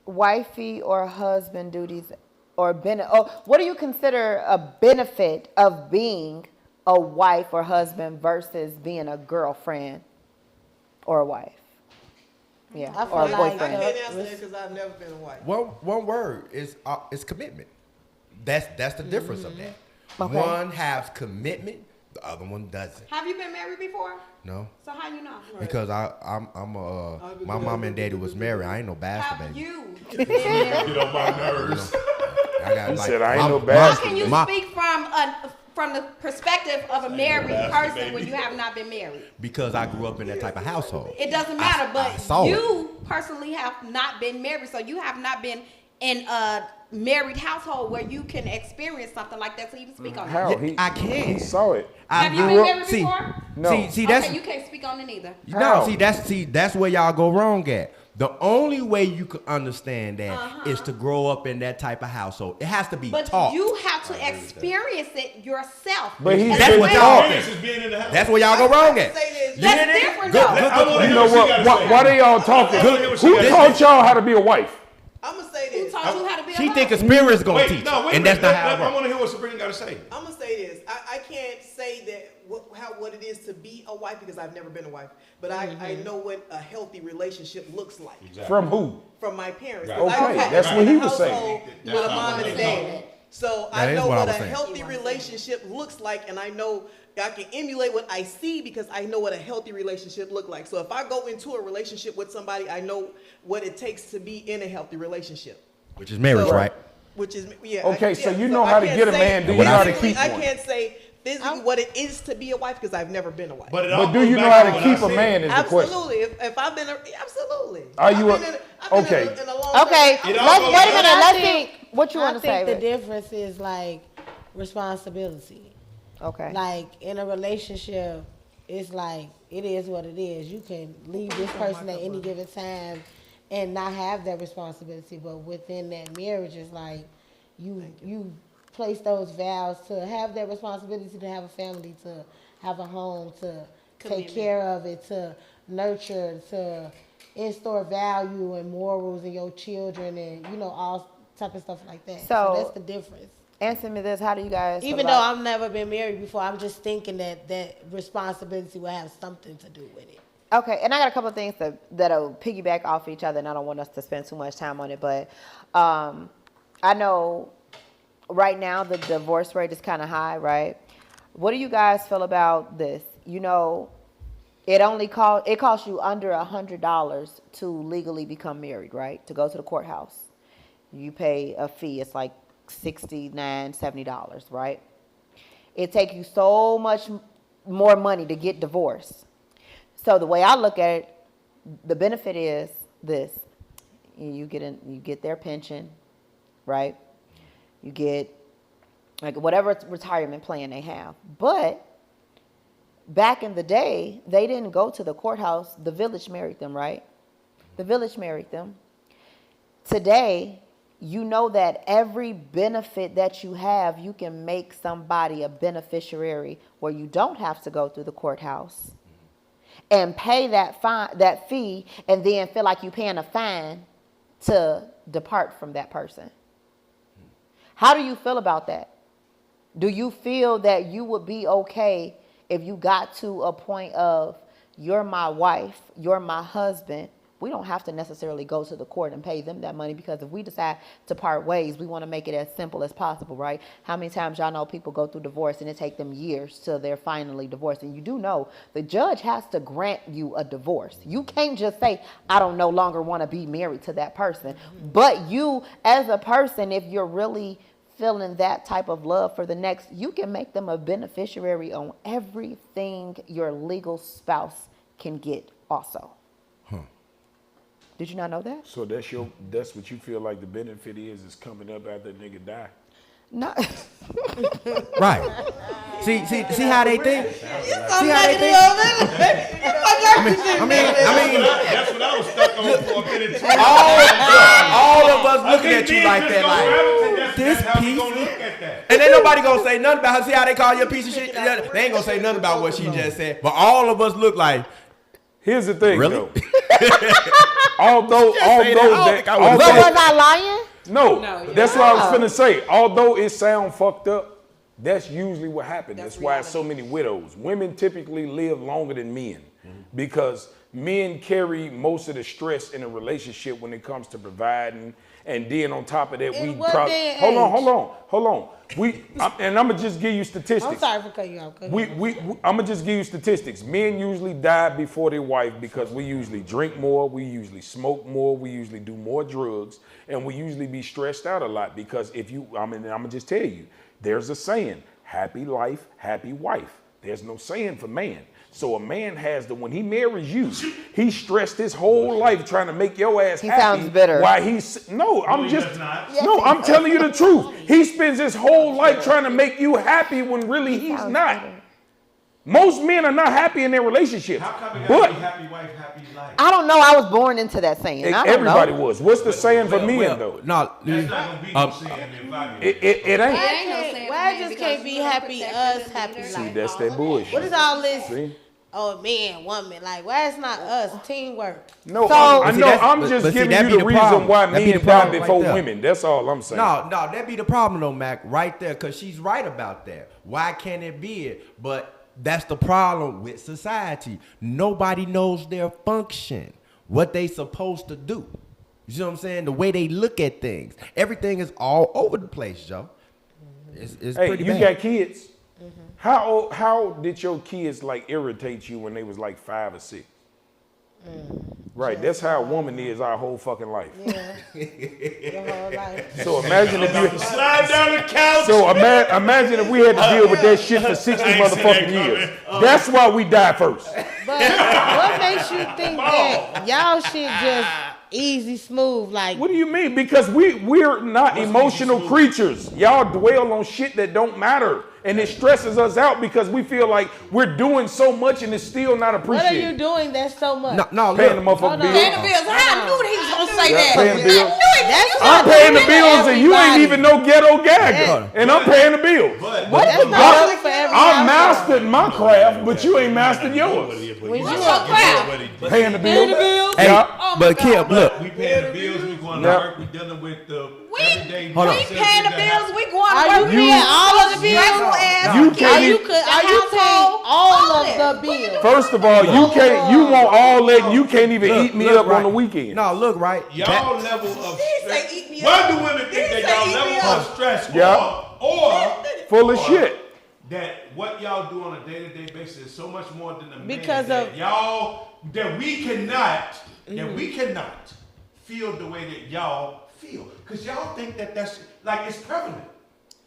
wifey or husband duties, or what do you consider a benefit of being a wife or husband versus being a girlfriend or a wife? Yeah, I feel or a like- I boyfriend. can't answer that because I've never been a wife. One word is commitment. That's the difference of that. Okay. One has commitment, the other one doesn't. Have you been married before? No, So how you know? because my mom and daddy was married. I ain't no bastard Have baby. you been married? Get on my nerves. I got He like, said, "I ain't no How bastard." can you My- speak from the perspective of a married person when you have not been married? because I grew up in that type of household. It doesn't matter, I saw but it. you personally have not been married, so you have not been in a married household where you can experience something like that to even speak on it. How? Yeah, I can. He saw it. I Have you grew been up- married see, before? No. See, that's Okay, you can't speak on it either. How? that's where y'all go wrong at. The only way you can understand that is to grow up in that type of household. It has to be But taught. you have to experience it yourself. But he's That's been what y'all taught. think. Is being in the house. That's where y'all go wrong at. Say this. You That's hear that? different, Good, though. good, I good. wanna You hear know what she what? gotta Why, say. why they all talking? Who taught y'all how to be a wife? I'm gonna say Who this. taught you how to be a She wife? think a spirit is gonna Wait, teach, no, wait and a that's minute. not how it I works. want to hear what Sabrina got to say. I'm gonna say this. I can't say that what it is to be a wife because I've never been a wife, but I know what a healthy relationship looks like From who? from my parents. Right. 'Cause I Okay, grew up that's in what a he was household saying. with a mom and a dad. So I That is know what I what a was saying. healthy relationship looks like, and I know I can emulate what I see because I know what a healthy relationship look like. So if I go into a relationship with somebody, I know what it takes to be in a healthy relationship. Which is marriage, So- right? Which is yeah. Okay, so you so know I how to can't get a say man, do you know how to physically- keep I one? can't say physically what it is to be a wife because I've never been a wife. But do you know how to keep a man? Is the question. Absolutely. If I've been, absolutely. Are you I've been okay? in a long Okay, time. It all let's goes wait a back- minute. I Let's think- see what you I want to say. think the Rick. difference is like responsibility. Okay. Like in a relationship, it's like it is what it is. You can leave this person at any given time and not have that responsibility. But within that marriage, it's like you place those vows to have that responsibility to have a family, to have a home, to take care of it, to nurture, to instill value and morals in your children, and all type of stuff like that. So that's the difference. Answer me this: how do you guys? Even though I've never been married before, I'm just thinking that responsibility will have something to do with it. Okay, and I got a couple of things that'll piggyback off each other, and I don't want us to spend too much time on it, but I know right now the divorce rate is kind of high, right? What do you guys feel about this? It costs you under $100 to legally become married, right? To go to the courthouse. You pay a fee. It's like $69, $70, right? It takes you so much more money to get divorced. So the way I look at it, the benefit is this: you get their pension, right? You get like whatever retirement plan they have. But back in the day, they didn't go to the courthouse. The village married them, right? The village married them. Today, you know that every benefit that you have, you can make somebody a beneficiary where you don't have to go through the courthouse. and pay that fee, and then feel like you're paying a fine to depart from that person. How do you feel about that? Do you feel that you would be okay if you got to a point of, you're my wife, you're my husband, we don't have to necessarily go to the court and pay them that money, because if we decide to part ways, we want to make it as simple as possible, right? How many times y'all know people go through divorce and it take them years till they're finally divorced? And you do know the judge has to grant you a divorce. You can't just say, I don't no longer want to be married to that person. But you, as a person, if you're really feeling that type of love for the next, you can make them a beneficiary on everything your legal spouse can get also. Did you not know that? So that's what you feel like the benefit is coming up after a nigga die? No. Right. See how they think? See how they think? I mean, That's what I was stuck on for a minute too. all of us looking at you like that, like, this piece. And ain't nobody gonna say nothing about her. See how they call you a piece of shit? They ain't gonna say nothing about what she just said. But all of us look like, Here's the thing, really? though. although Was I lying? No, that's what I was finna say. Although it sound fucked up, that's usually what happened. That's why it's so many widows. Women typically live longer than men because men carry most of the stress in a relationship when it comes to providing. And then on top of that, In we what probably day and hold on. And I'm gonna just give you statistics. I'm sorry for cutting you off. I'm gonna just give you statistics. Men usually die before their wife because we usually drink more, we usually smoke more, we usually do more drugs, and we usually be stressed out a lot because I'm gonna just tell you, there's a saying, happy life, happy wife. There's no saying for man. So a man has when he marries you, he stressed his whole life trying to make your ass happy. He sounds bitter. Why I'm telling you the truth. He spends his whole life trying to make you happy when really he's not. Most men are not happy in their relationships. How come it gotta be happy wife, happy life? I don't know. I was born into that saying. I don't Everybody know. was. What's the saying for men though? No, That's not gonna be no saying in 5 years. It ain't. Why just can't be happy us, happy See, life? that's that bullshit. What is all this? See? Oh, man, woman. Like, why it's not us? Teamwork. No, So- I See, know. that's- I'm but just see, giving that you be the the reason problem. why That be men the die problem right before there. women. That's all I'm saying. No, that be the problem though, Mac, right there, because she's right about that. Why can't it be it? But that's the problem with society. Nobody knows their function, what they supposed to do. You see what I'm saying? The way they look at things. Everything is all over the place, Joe. It's Hey, pretty you bad. got kids. How did your kids like irritate you when they was like 5 or 6? Right, that's how a woman is our whole fucking life. Yeah. Your whole life. So imagine if you Slide down the couch. So imagine if we had to deal with that shit for 60 I ain't seen that motherfucking years. coming. That's why we die first. But what makes you think that y'all shit just easy, smooth? Like, What do you mean? Because we're not emotional creatures. Y'all dwell on shit that don't matter. And it stresses us out because we feel like we're doing so much and it's still not what are appreciated. you doing that's so much? No, Paying the look. motherfucking Paying the bills. bills. I knew he was gonna say that. Paying the bills. That's I'm not paying the good for bills and you ain't everybody. even no ghetto gagger. Yeah. And I'm paying the bills. That's not good for everybody. I mastered my craft, but you ain't mastered yours. When you What's your craft? Paying the bills. Hey, Yeah. Oh my but Kim, God. look. We paying the bills, we going to Yeah. work, we dealing with the We everyday. Hold on. paying the bills. We going Are to you work. paying all of the bills? You can't even- Are you paying all of the bills? First of all, you want all that and you can't even eat me up on the weekend. No, look, right. Y'all level of say stress. eat me Why up. do women think He that say y'all eat me level up. of stress Yeah. or Full of shit. that what y'all do on a day-to-day basis is so much more than the man Because that of- y'all that we cannot feel the way that y'all feel because y'all think that that's like it's prevalent.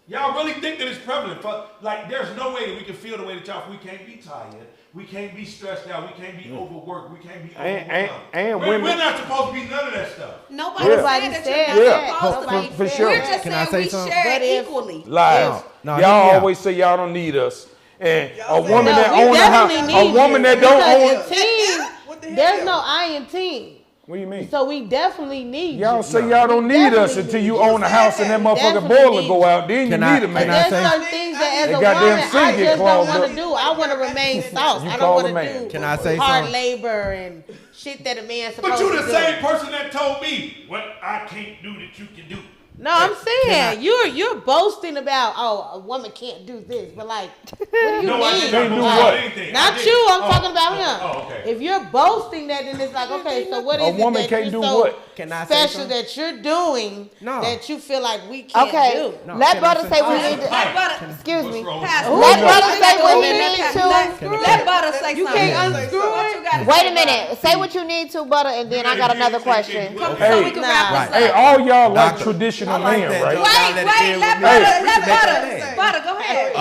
Y'all really think that it's prevalent for like there's no way that we can feel the way that y'all. We can't be tired. We can't be stressed out. We can't be overworked. We can't be overwhelmed. and we're women- not supposed to be none of that stuff. Nobody Yeah. said Nobody that said you're that. not supposed to be. For sure. We're just Can I saying say we something? share But if- equally. Lies. No, Y'all yeah. always say y'all don't need us. And a woman No, that we own a house, definitely a need woman you that don't because own in team, there's no I in team. What do you mean? So we definitely need Y'all you. say y'all don't need us definitely until need you you. own a house and that We motherfucking definitely boiler need go you. out. Then you Can I- need a can man. I There's say- certain things that as That a goddamn woman, sink I get just don't clogged want up. to do. I want to remain soft. You I call don't a want to man. do Can I say hard something? labor and shit that a man's supposed But to you do. the same person that told me what I can't do that you can do. No, I'm Can saying you're boasting about a woman can't do this, but like, what do you No, I mean? did Can't not do boast what? about anything. Not I did. you. I'm Oh, talking about oh, him. Oh, okay. If you're boasting that, then it's like, okay, so what A is woman it that can't you're do so what? Can I say special something? that you're doing No. that you feel like we can't Okay, do? No, let can I Butter say say what something? he need to. Let Butter, Excuse me. What's wrong? Pass. Let Butter say what he Let- need let- to. Let Butter say You something. can't unscrew What it. you gotta Wait say, a minute. Say what you need to, Butter, and then I got another question. Butter? Hey. So we can wrap Nah. this Hey, up. all y'all like Doctor, traditional I like men, that, right? Joe. Wait, let Hey. Butter, Butter, go ahead.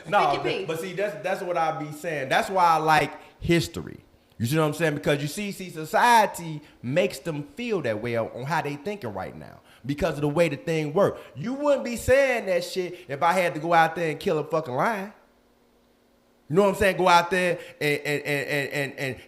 No, Speak your piece. but see, that's what I be saying. That's why I like history. You see what I'm saying? Because you see, society makes them feel that way on how they thinking right now because of the way the thing work. You wouldn't be saying that shit if I had to go out there and kill a fucking lion. You know what I'm saying? Go out there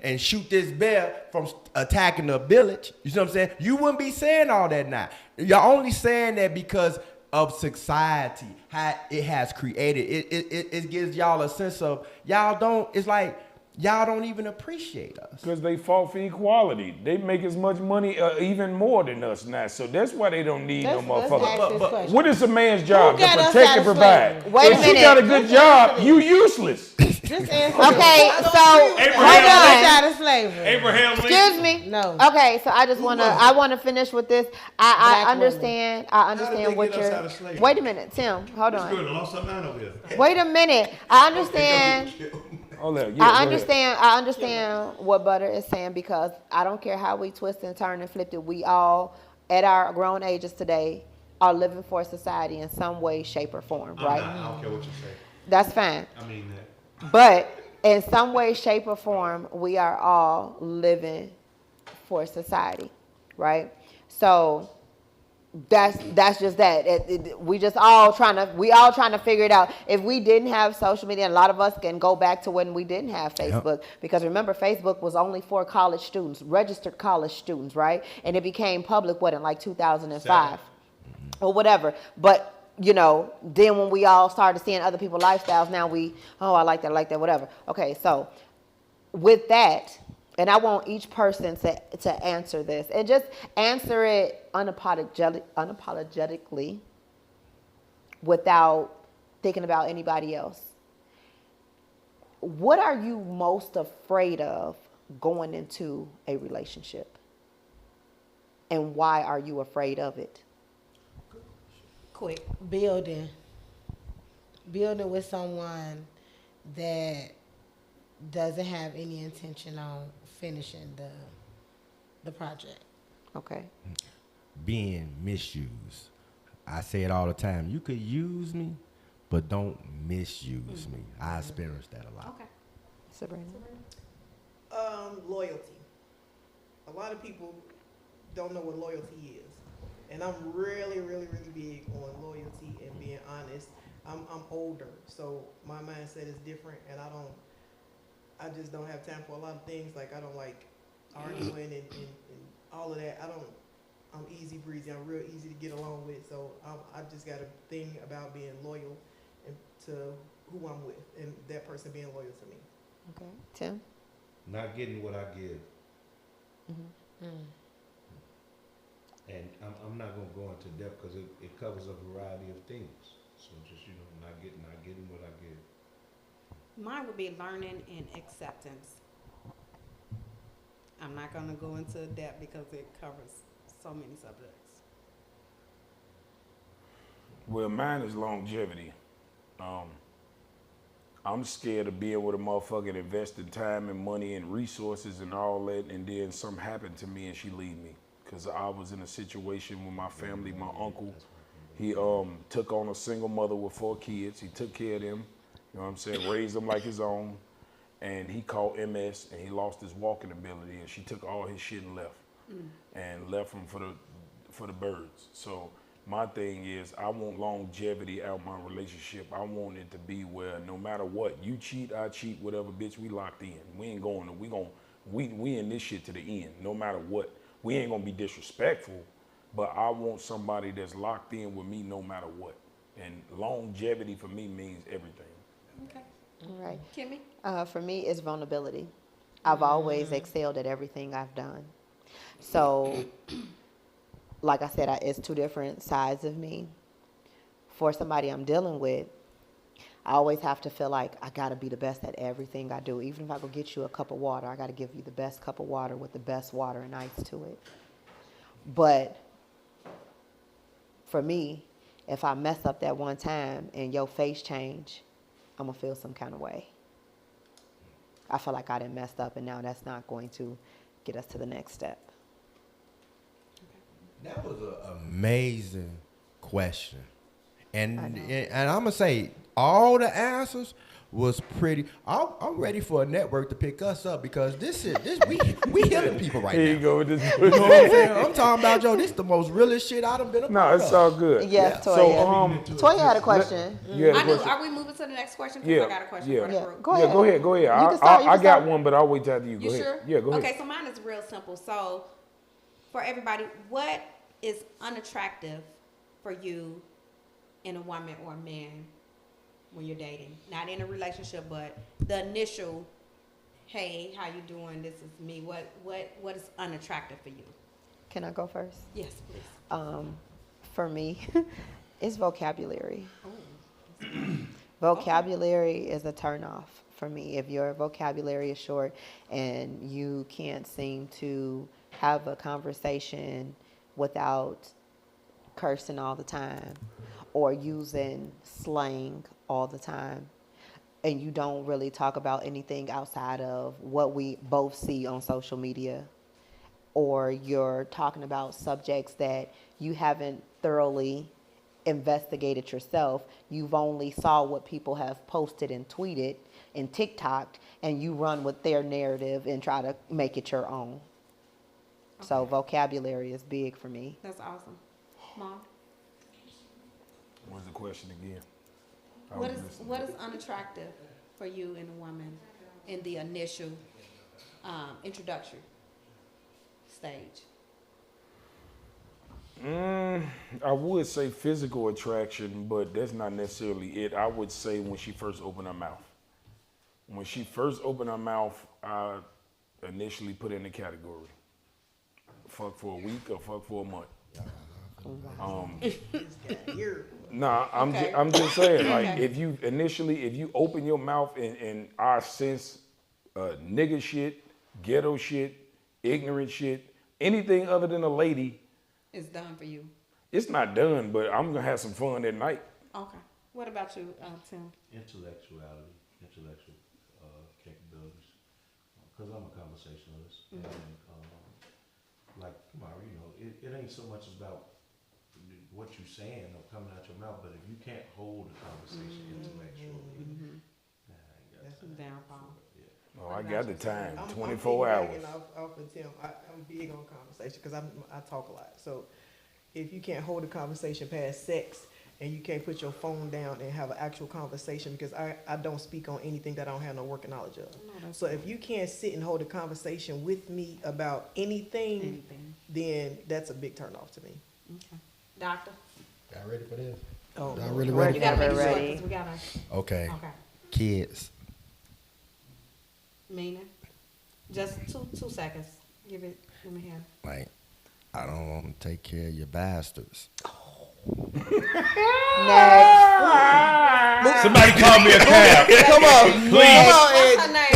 and shoot this bear from attacking the village. You see what I'm saying? You wouldn't be saying all that now. You're only saying that because of society, how it has created. It gives y'all a sense of y'all don't. It's like y'all don't even appreciate us. Because they fought for equality. They make as much money, even more than us now. So that's why they don't need no Let's motherfucker. ask this question. What is a man's job? To got us protect out and of provide. slavery? Wait a If she minute. got a good job, you useless. Just answer. Okay, so hold Abraham on. out of slavery. Abraham Lincoln. Excuse me. No. Okay, so I just wanna finish with this. I Black understand. I understand they what get us out you're. of slavery? Wait a minute, Tim. Hold Good, on. I lost some man over here. Wait a minute. I understand. Oh, yeah, go I ahead. understand. I understand what Butter is saying because I don't care how we twist and turn and flip it. We all, at our grown ages today, are living for society in some way, shape, or form. Right? I don't care what you say. That's fine. I mean that. But in some way, shape, or form, we are all living for society, right? So that's just that. We all trying to figure it out. If we didn't have social media, and a lot of us can go back to when we didn't have Facebook, because remember, Facebook was only for college students, registered college students, right? And it became public, in like 2005 or whatever. But then when we all started seeing other people's lifestyles, now I like that, whatever. Okay, so with that, and I want each person to answer this, and just answer it unapologetically without thinking about anybody else. What are you most afraid of going into a relationship? And why are you afraid of it? Quick. Building with someone that doesn't have any intention on finishing the project. Okay. Being misused. I say it all the time. You could use me, but don't misuse me. I experienced that a lot. Okay. Sabrina? Loyalty. A lot of people don't know what loyalty is. And I'm really, really, really big on loyalty and being honest. I'm older, so my mindset is different, and I just don't have time for a lot of things. Like, I don't like arguing and all of that. I'm easy breezy. I'm real easy to get along with. So I just got a thing about being loyal to who I'm with, and that person being loyal to me. Okay. Tim? Not getting what I give. Mm-hmm. And I'm not gonna go into depth because it covers a variety of things. So just not getting what I give. Mine would be learning and acceptance. I'm not going to go into depth because it covers so many subjects. Well, mine is longevity. I'm scared of being with a motherfucker and investing time and money and resources and all that, and then something happened to me and she leave me. Because I was in a situation with my family, my uncle. He took on a single mother with 4 kids. He took care of them, you know what I'm saying, raised them like his own. And he caught MS and he lost his walking ability, and she took all his shit and left. And left him for the birds. So my thing is, I want longevity out my relationship. I want it to be where no matter what, you cheat, I cheat, whatever, bitch, we locked in. We ain't going, we in this shit to the end, no matter what. We ain't gonna be disrespectful, but I want somebody that's locked in with me no matter what. And longevity for me means everything. Okay. All right. Kimmy? For me, it's vulnerability. I've always excelled at everything I've done. So, like I said, it's two different sides of me. For somebody I'm dealing with, I always have to feel like I got to be the best at everything I do. Even if I go get you a cup of water, I got to give you the best cup of water with the best water and ice to it. But for me, if I mess up that one time and your face change, I'm going to feel some kind of way. I feel like I done messed up, and now that's not going to get us to the next step. That was an amazing question. And I'm going to say, all the answers was pretty. I'm ready for a network to pick us up, because this we hitting people right now. Here you go with this. You know what I'm saying? I'm talking about, yo, this the most realest shit I done been a No, part it's of. all good. Yes, So, Toya. Toya had a question. You had a I knew. question? Are we moving to the next question? Because I got a question for the Yeah. group. Go ahead. Go ahead. You can start, you I can got start. one, but I'll wait till after you. Go You ahead. sure? Yeah, go ahead. Okay, so mine is real simple. So, for everybody, what is unattractive for you in a woman or a man when you're dating? Not in a relationship, but the initial, hey, how you doing? This is me. What is unattractive for you? Can I go first? Yes, please. For me, it's vocabulary. Vocabulary is a turnoff for me. If your vocabulary is short and you can't seem to have a conversation without cursing all the time or using slang all the time, and you don't really talk about anything outside of what we both see on social media, or you're talking about subjects that you haven't thoroughly investigated yourself, you've only saw what people have posted and tweeted and TikToked, and you run with their narrative and try to make it your own. Okay. So vocabulary is big for me. That's awesome. Mom? What's the question again? What is unattractive for you in a woman in the initial introductory stage? I would say physical attraction, but that's not necessarily it. I would say when she first opened her mouth. When she first opened her mouth, I initially put in the category. Fuck for a week or fuck for a month. Nah, I'm just saying, like, if you open your mouth and I sense nigga shit, ghetto shit, ignorant shit, anything other than a lady, It's done for you. it's not done, but I'm gonna have some fun that night. Okay. What about you, Tim? Intellectual capabilities. Because I'm a conversationalist. And, like Kamari, it ain't so much about what you're saying or coming out your mouth, but if you can't hold a conversation intellectually, That's downfall. Oh, I got the time, I'm 24 hours. Off of Tim. I'm big on conversation because I talk a lot. So if you can't hold a conversation past sex and you can't put your phone down and have an actual conversation, because I don't speak on anything that I don't have no working knowledge of. So if you can't sit and hold a conversation with me about anything, then that's a big turn off to me. Okay. Doctor? Y'all ready for this? Oh, Y'all really We're ready? You gotta make it short ready. 'cause we gotta. Okay. Okay. Kids. Meaning? Just 2 seconds. Give me here. Like, I don't want to take care of your bastards. Next. Somebody call me a cab. Come on, Please. What's her name?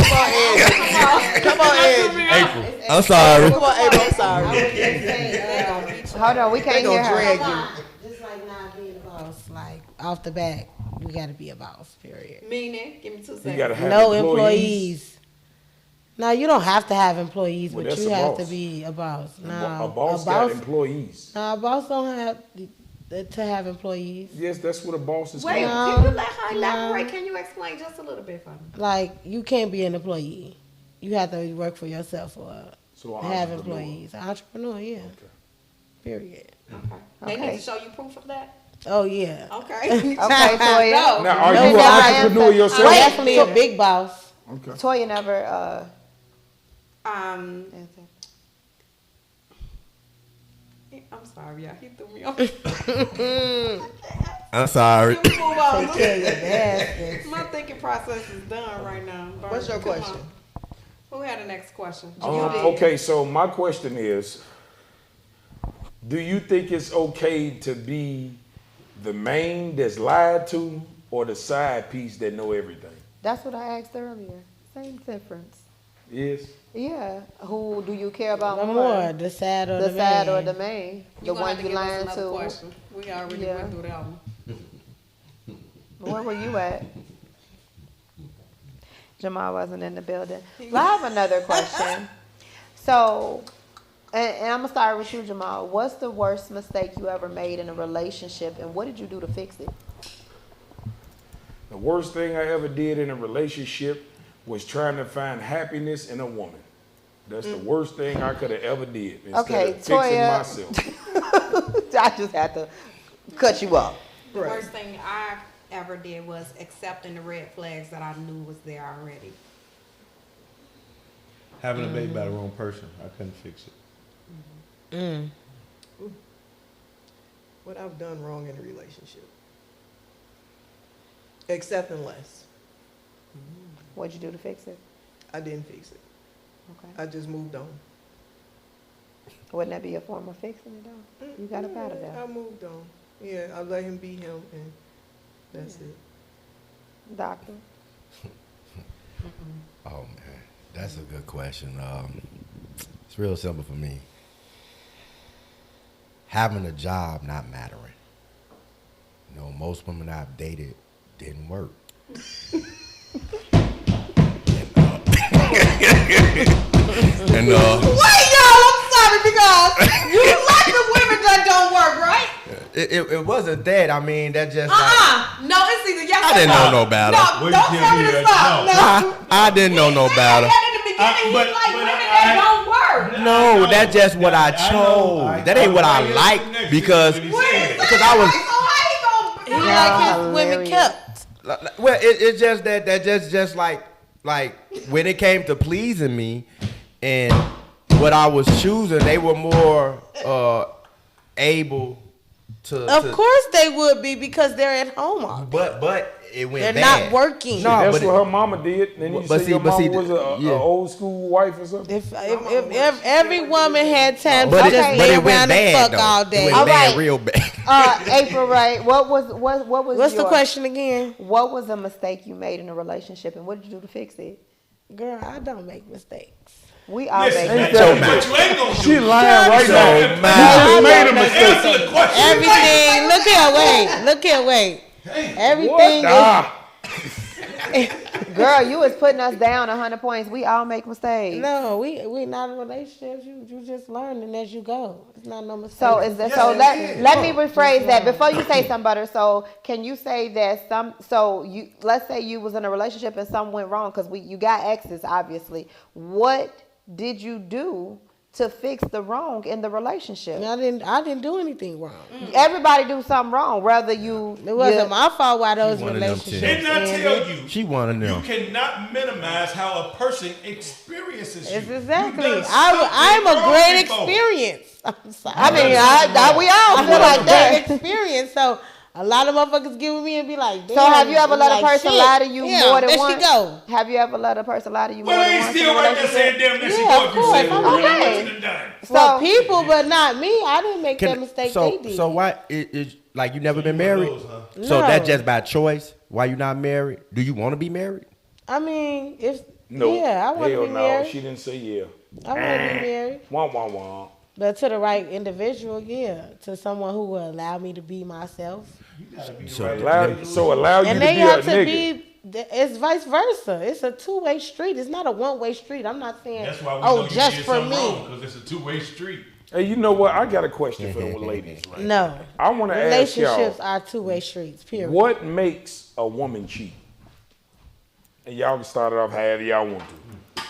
Come on, Ed. April. I'm sorry. Come on, Ed. I'm sorry. Hold on, we They can't hear gonna her. drag you. Just like not being a boss, like off the bat, we gotta be a boss. Period. Meaning? Give me 2 seconds. You gotta have No employees. No, you don't have to have employees, Well, but that's you a have boss. to be a boss. No, A boss got employees. No, a boss don't have to have employees. Yes, that's what a boss is Wait, called. can you let her elaborate? Can you explain just a little bit for me? Like you can't be an employee. You have to work for yourself or So an have entrepreneur. employees. An entrepreneur, yeah. Period. Okay. They Okay. need to show you proof of that? Oh yeah. Okay. Okay, Toya. No. Now, are No, you no, an I entrepreneur am- yourself? I'm definitely a big boss. Okay. Toya never. Um, I'm sorry, y'all. He threw me off. I'm sorry. Move on. Take care of your bastards. My thinking process is done right now. Barb, What's your come question? on. Who had the next question? Okay, so my question is, do you think it's okay to be the main that's lied to or the side piece that know everything? That's what I asked earlier. Same difference. Yes. Yeah. Who do you care about The more? more, the sad or The the side man. or the main? The You gonna have one to you give us lying another to. question. We already Yeah. went through that one. Where were you at? Jamal wasn't in the building. Well, I have another question. So, and I'm gonna start with you, Jamal. What's the worst mistake you ever made in a relationship, and what did you do to fix it? The worst thing I ever did in a relationship was trying to find happiness in a woman. That's the worst thing I could have ever did instead Okay, of fixing Toya. myself. I just had to cut you off. The worst thing I ever did was accepting the red flags that I knew was there already. Having a baby by the wrong person, I couldn't fix it. What I've done wrong in a relationship. Accepting less. What'd you do to fix it? I didn't fix it. Okay. I just moved on. Wouldn't that be a form of fixing it though? You got up out of I there. moved on. Yeah, I let him be him, and that's it. Doctor. Oh man, that's a good question. It's real simple for me. Having a job not mattering. You know, most women I've dated didn't work. and Wait, y'all, I'm sorry because you like the women that don't work, right? it wasn't that. I mean, that just No, it's either yes I or didn't no. know no better. No, What don't you tell me tell to me stop. that- No. I didn't know no better. At the beginning, But- he's like but women I- that don't work. No, that's just what I I chose. know. That ain't what I I like next to because what he said. because I was. So how He you gonna? like his women hilarious. kept. Well, it's just that just like when it came to pleasing me and what I was choosing, they were more able to. Of course they would be because they're at home all day. But it went They're bad. not working. No, That's but what her mama did. Then you but say see- your but mama see, was a yeah. old school wife or something. If every woman had time But to it, just but lay it went around and bad fuck all though. day. It went All bad, right. real bad. April, right? What was What's the your- question again? What was a mistake you made in a relationship, and what did you do to fix it? Girl, I don't make mistakes. We all Listen, make man, mistakes. what you ain't gonna do. She lying right So now. mad. You just made a I mistake. Answer the question. Everything. Look here, wait. Everything Ah, Girl, you was putting us down 100 points. We all make mistakes. No, we not in relationships. You just learning as you go. It's not no mistake. So is that so? Let me rephrase that before you say something better. So can you say that let's say you was in a relationship and something went wrong because you got exes obviously. What did you do to fix the wrong in the relationship? I didn't do anything wrong. Everybody do something wrong. Whether you It wasn't my fault why those one of them relationships Didn't I ended. tell you? She one of You them. cannot minimize how a person experiences you. It's exactly. You've done I'm a something great wrong before. experience. I'm sorry. I mean, we all I'm feel like a that. great experience. So a lot of motherfuckers get with me and be like, So have you ever let a like, person shit. lie to you Yeah, more than there once? she go. Have you ever let a person lie to you Well, more they than once? still in a right there saying, relationship? damn, that's Yeah, your of course. said, I'm really okay. what you done done. For So people, but not me. I didn't make that mistake they did. So why it like you never been married? Those, huh? So No. that's just by choice. Why you not married? Do you want to be married? I mean, no. yeah, I want to Hell be no. married. She didn't say yeah. I want to be married. Wah wah wah. But to the right individual, yeah. To someone who will allow me to be myself. So Allow you And to they be have a to nigga. be, it's vice versa. It's a two-way street. It's not a one-way street. I'm not saying, That's why we know you just did for something me. wrong, because it's a two-way street. Hey, you know what? I got a question for the ladies. Right? No. I want to ask y'all, Relationships are two-way streets, period. what makes a woman cheat? And y'all can start it off however y'all want to.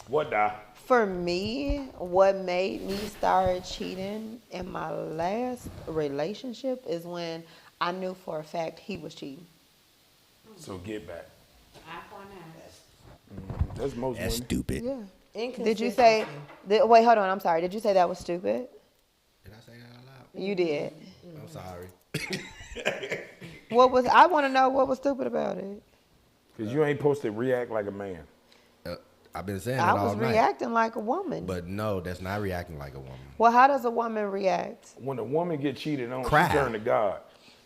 What die? for me, what made me start cheating in my last relationship is when I knew for a fact he was cheating. So get back. Eye for an eye. That's most That's women. stupid. Yeah. Did you say? Wait, hold on. I'm sorry. Did you say that was stupid? Did I say that out loud? You did. I'm sorry. I want to know what was stupid about it. Because you ain't supposed to react like a man. I've been saying I that all was night. reacting like a woman. But no, that's not reacting like a woman. Well, how does a woman react? When a woman get cheated on, Cry. she turn to God.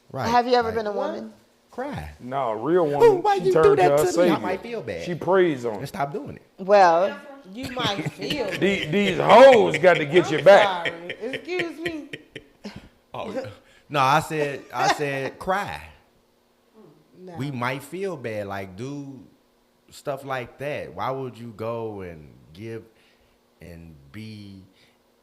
Right. Have you ever Like, been a woman? Cry. No, a real Ooh, woman, why she you turn do to that her to me? Savior. I might feel bad. She prays on And it. stop doing it. Well, You might feel. These hoes got to get you back. Sorry. Excuse me. Oh, no, I said cry. No. We might feel bad, like do stuff like that. Why would you go and give and be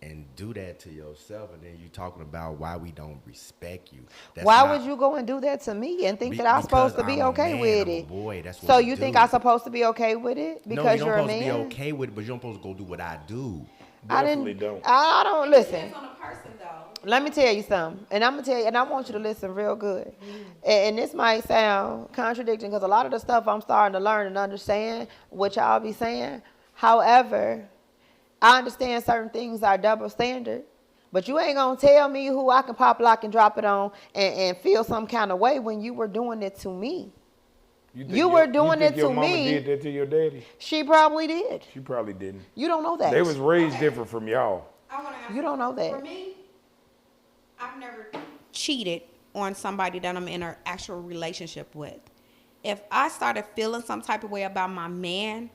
and do that to yourself, and then you talking about why we don't respect you? That's why not- would you go and do that to me and think Be- that I'm supposed to because be I'm a okay man, with I'm a it? boy, that's what So we you think do. I'm supposed to be okay with it because no, you you're don't a supposed man? to be okay with it, but you don't supposed to go do what I do. Definitely don't. I don't listen. Depends on the person, though. Let me tell you something, and I'm gonna tell you, and I want you to listen real good. And this might sound contradicting because a lot of the stuff I'm starting to learn and understand what y'all be saying. However, I understand certain things are double standard, but you ain't gonna tell me who I can pop, lock, and drop it on and feel some kind of way when you were doing it to me. You were doing it to your mama me. did that to your daddy? She probably did. She probably didn't. You don't know that. They was raised different from y'all. I wanna ask You don't know that. For me, I've never cheated on somebody that I'm in an actual relationship with. If I started feeling some type of way about my man,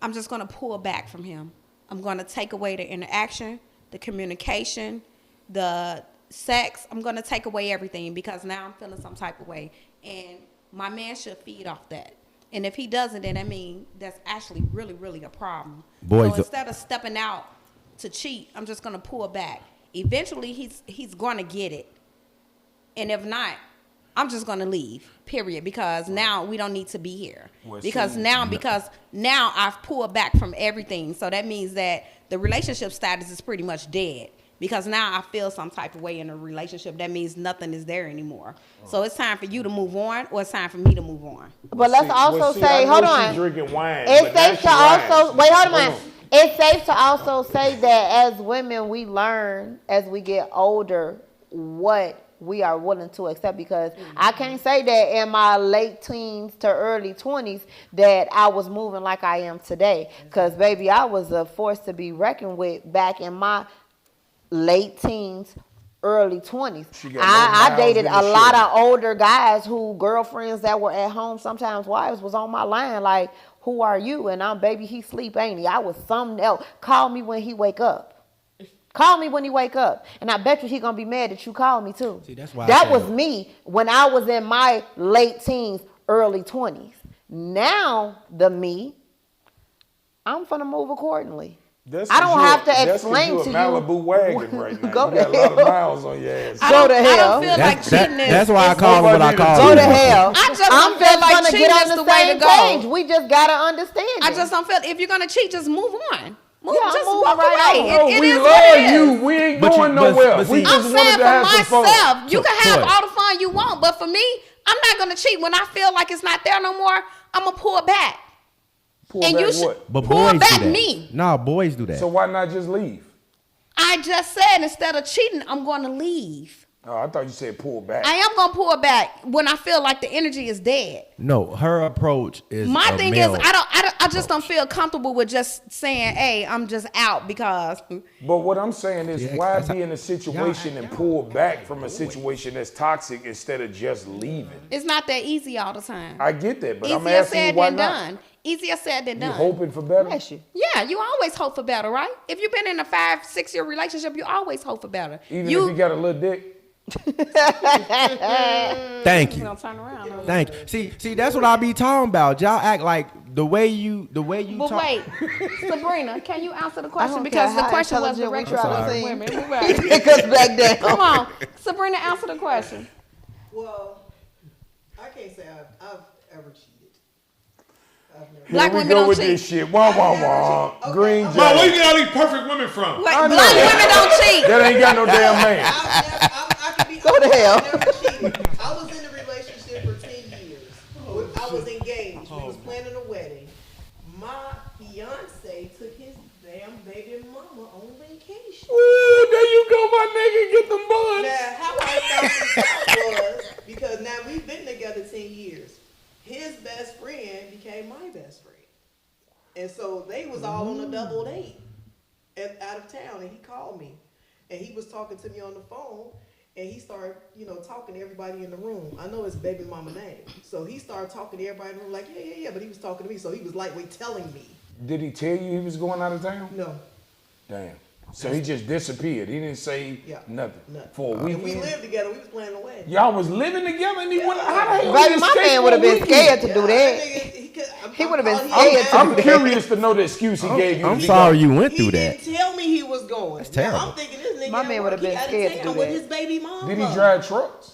I'm just going to pull back from him. I'm going to take away the interaction, the communication, the sex. I'm going to take away everything because now I'm feeling some type of way. And my man should feed off that. And if he doesn't, then that means that's actually really, really a problem. Boys, so instead of stepping out to cheat, I'm just going to pull back. Eventually, he's going to get it. And if not, I'm just going to leave, period, because now we don't need to be here. Well, Because see, now I've pulled back from everything. So that means that the relationship status is pretty much dead. Because now I feel some type of way in a relationship. That means nothing is there anymore. So it's time for you to move on, or it's time for me to move on. But let's also say, hold on. She drinking wine. It's but now safe she to also lying. wait. Hold Hold on. It's safe to also say that as women, we learn as we get older what we are willing to accept. Because I can't say that in my late teens to early 20s that I was moving like I am today. Because baby, I was a force to be reckoned with back in my late teens, early 20s. I dated a lot of older guys who girlfriends that were at home, sometimes wives, was on my line like, who are you? And I'm, baby, he sleep, ain't he? I was something else. Call me when he wake up. Call me when he wake up. And I bet you he gonna be mad that you called me too. See, that's why that was me when I was in my late teens, early 20s. Now, the me, I'm finna move accordingly. I don't have to explain to you. Malibu wagon right now. Go you got to a lot of hell. miles on your ass. Go to hell. I don't feel like cheating is. That's why I call him what I call Go him. to hell. I just I'm don't feel just like gonna cheating get on is the the way to same go. page. We just gotta understand I it. just don't feel, if you're gonna cheat, just move on. Move, Yeah, I'm just moving walk right away. on. It we is what love it is. you. We ain't But you- going but- nowhere. but We see- just I'm wanted saying to for have some fun. myself, you can have Toy. all the fun you want, but for me, I'm not gonna cheat. When I feel like it's not there no more, I'm gonna pull back. Pull And back you should what? But pull boys back do that. me. No, boys do that. So why not just leave? I just said instead of cheating, I'm gonna leave. Oh, I thought you said pull back. I am gonna pull back when I feel like the energy is dead. No, her approach is My a thing male is, I just don't feel comfortable with just saying, "Hey, I'm just out," because But what I'm saying is, Yeah, why that's be in a situation and pull back from a situation that's toxic instead of just leaving? it's not that easy all the time. I get that, but I'm Easier asking you said why than not? done. Easier said than You done. hoping for better? Bless you. Yeah, you always hope for better, right? If you've been in a 5-6 year relationship, you always hope for better. Even if you got a little dick? Thank you. gonna turn around. Thank you. See, that's what I be talking about. Y'all act like the way you But talk. wait, Sabrina, can you answer the I question? don't Because care the how question was intelligent we directed try to towards seem. women. Move back. Take us back down. Come on, Sabrina, answer the question. Well, I can't say I've ever cheated. I've never. Black Here we women go don't with cheat. this shit. Wah, wah, wah. Okay, Green okay. Bro, where jacket. you get all these perfect women from? Wait, I know. black women don't cheat. That ain't got no damn man. I could be. Go to hell. I've never cheated. I was in a relationship for 10 years. I was engaged. We was planning a wedding. My fiance took the damn baby mama on vacation. Ooh, there you go, my nigga. Get them buns. Now, how I found this out was because now we've been together 10 years. His best friend became my best friend. And so they was all on a double date out of town, and he called me. And he was talking to me on the phone, and he started, talking to everybody in the room. I know his baby mama name. So he started talking to everybody in the room like, yeah, but he was talking to me. So he was lightweight telling me. Did he tell you he was going out of town? No. Damn. So he just disappeared. He didn't say nothing for a week. And we lived together. We was planning a wedding. Y'all was living together, and he went. How the hell? Baby, my man would have been scared to do that. He would have been scared to I'm do that. curious to know the excuse he gave you. I'm sorry you went through He that. didn't tell me he was going. That's terrible. Now, I'm thinking this nigga My man would have been scared to do with that. his baby mama. Did he drive trucks?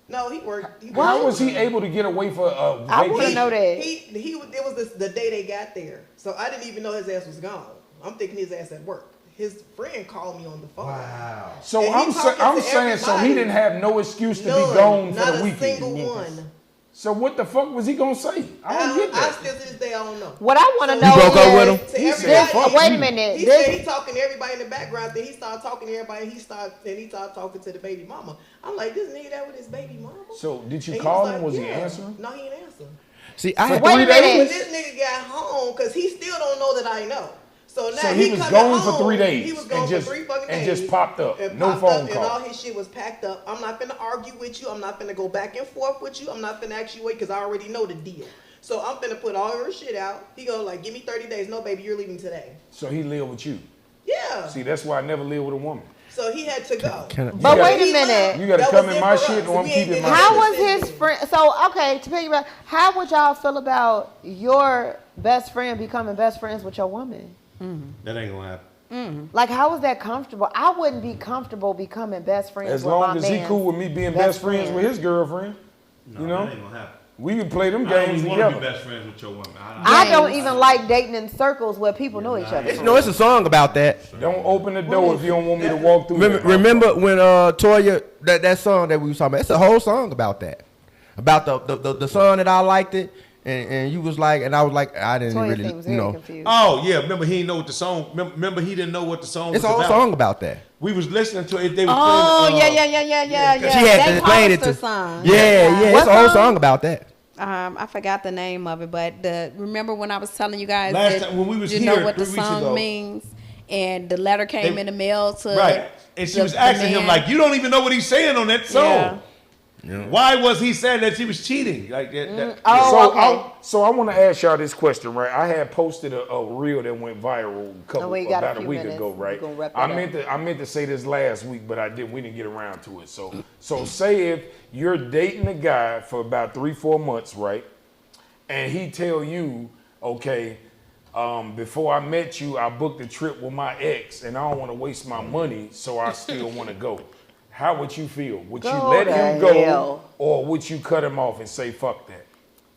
No, he worked. How was he able to get away for a vacation? I want to know that. It was the day they got there, so I didn't even know his ass was gone. I'm thinking his ass at work. His friend called me on the phone. Wow. So And I'm he talking to saying, so he everybody. didn't have no excuse to be None, gone for not the a weekend. single one. So what the fuck was he gonna say? I don't get I that. still to this day I don't know. What I want to So know You broke up with him? To He said, everybody, fuck wait a you. minute. He This- said he talking to everybody in the background. Then he started talking to everybody. And he started talking to the baby mama. I'm like, this nigga that with his baby mama. So did you And call was him? like, Was he yeah. answering? No, he didn't answer. See, I had Wait a When minute. this nigga got home, because he still don't know that I know. So now So he was coming gone home, for 3 days. He was gone and just, for 3 fucking and days. just popped up. And No popped phone up, call. And all his shit was packed up. I'm not finna argue with you. I'm not finna go back and forth with you. I'm not finna ask you wait because I already know the deal. So I'm finna put all your shit out. He go like, give me 30 days. No, baby, you're leaving today. So he lived with you. Yeah. See, that's why I never lived with a woman. So he had to go. But You wait gotta- a minute. You gotta That come was in it my for shit us. or I'm We ain't keeping been my How shit. was his friend? So, okay, to piggyback, how would y'all feel about your best friend becoming best friends with your woman? That ain't gonna happen. Like, how is that comfortable? I wouldn't be comfortable becoming best friends As with my long as he man's cool with me being best friends with his girlfriend, No, you know, that ain't gonna happen. we can play them I don't games even want to be together. best friends with your woman. I don't even like dating in circles where people know each other. it's a song about that. Don't open the door if you don't want me to walk through. Remember when Toya that song that we was talking about? It's a whole song about that. About the song that I liked it, and you was like, and I was like, I didn't Toya really, seems you very know. confused. Oh yeah, remember he didn't know what the song. Remember he didn't know what the song It's a was whole about. song about that. We was listening to it. They was Oh, playing, yeah. She had to explain it to. Song. Yeah, What it's a whole song? song about that. I forgot the name of it, but remember when I was telling you guys Last that time when we was you here know what the 3 weeks song ago. means, and the letter came in the mail to Right, and she was the asking him man. like, "You don't even know what he's saying on that song. Yeah. Why was he saying that she was cheating?" Like that. Oh, okay. So I want to ask y'all this question, right? I had posted a reel that went viral we got a about a few week minutes. ago, We right? gonna wrap I that meant to say this last week, but we didn't get around to it. So say if you're dating a guy for about 3-4 months, right? And he tell you, okay, before I met you, I booked a trip with my ex, and I don't want to waste my money, so I still want to go. How would you feel? Would you Go let to him go, hell. or would you cut him off and say fuck that?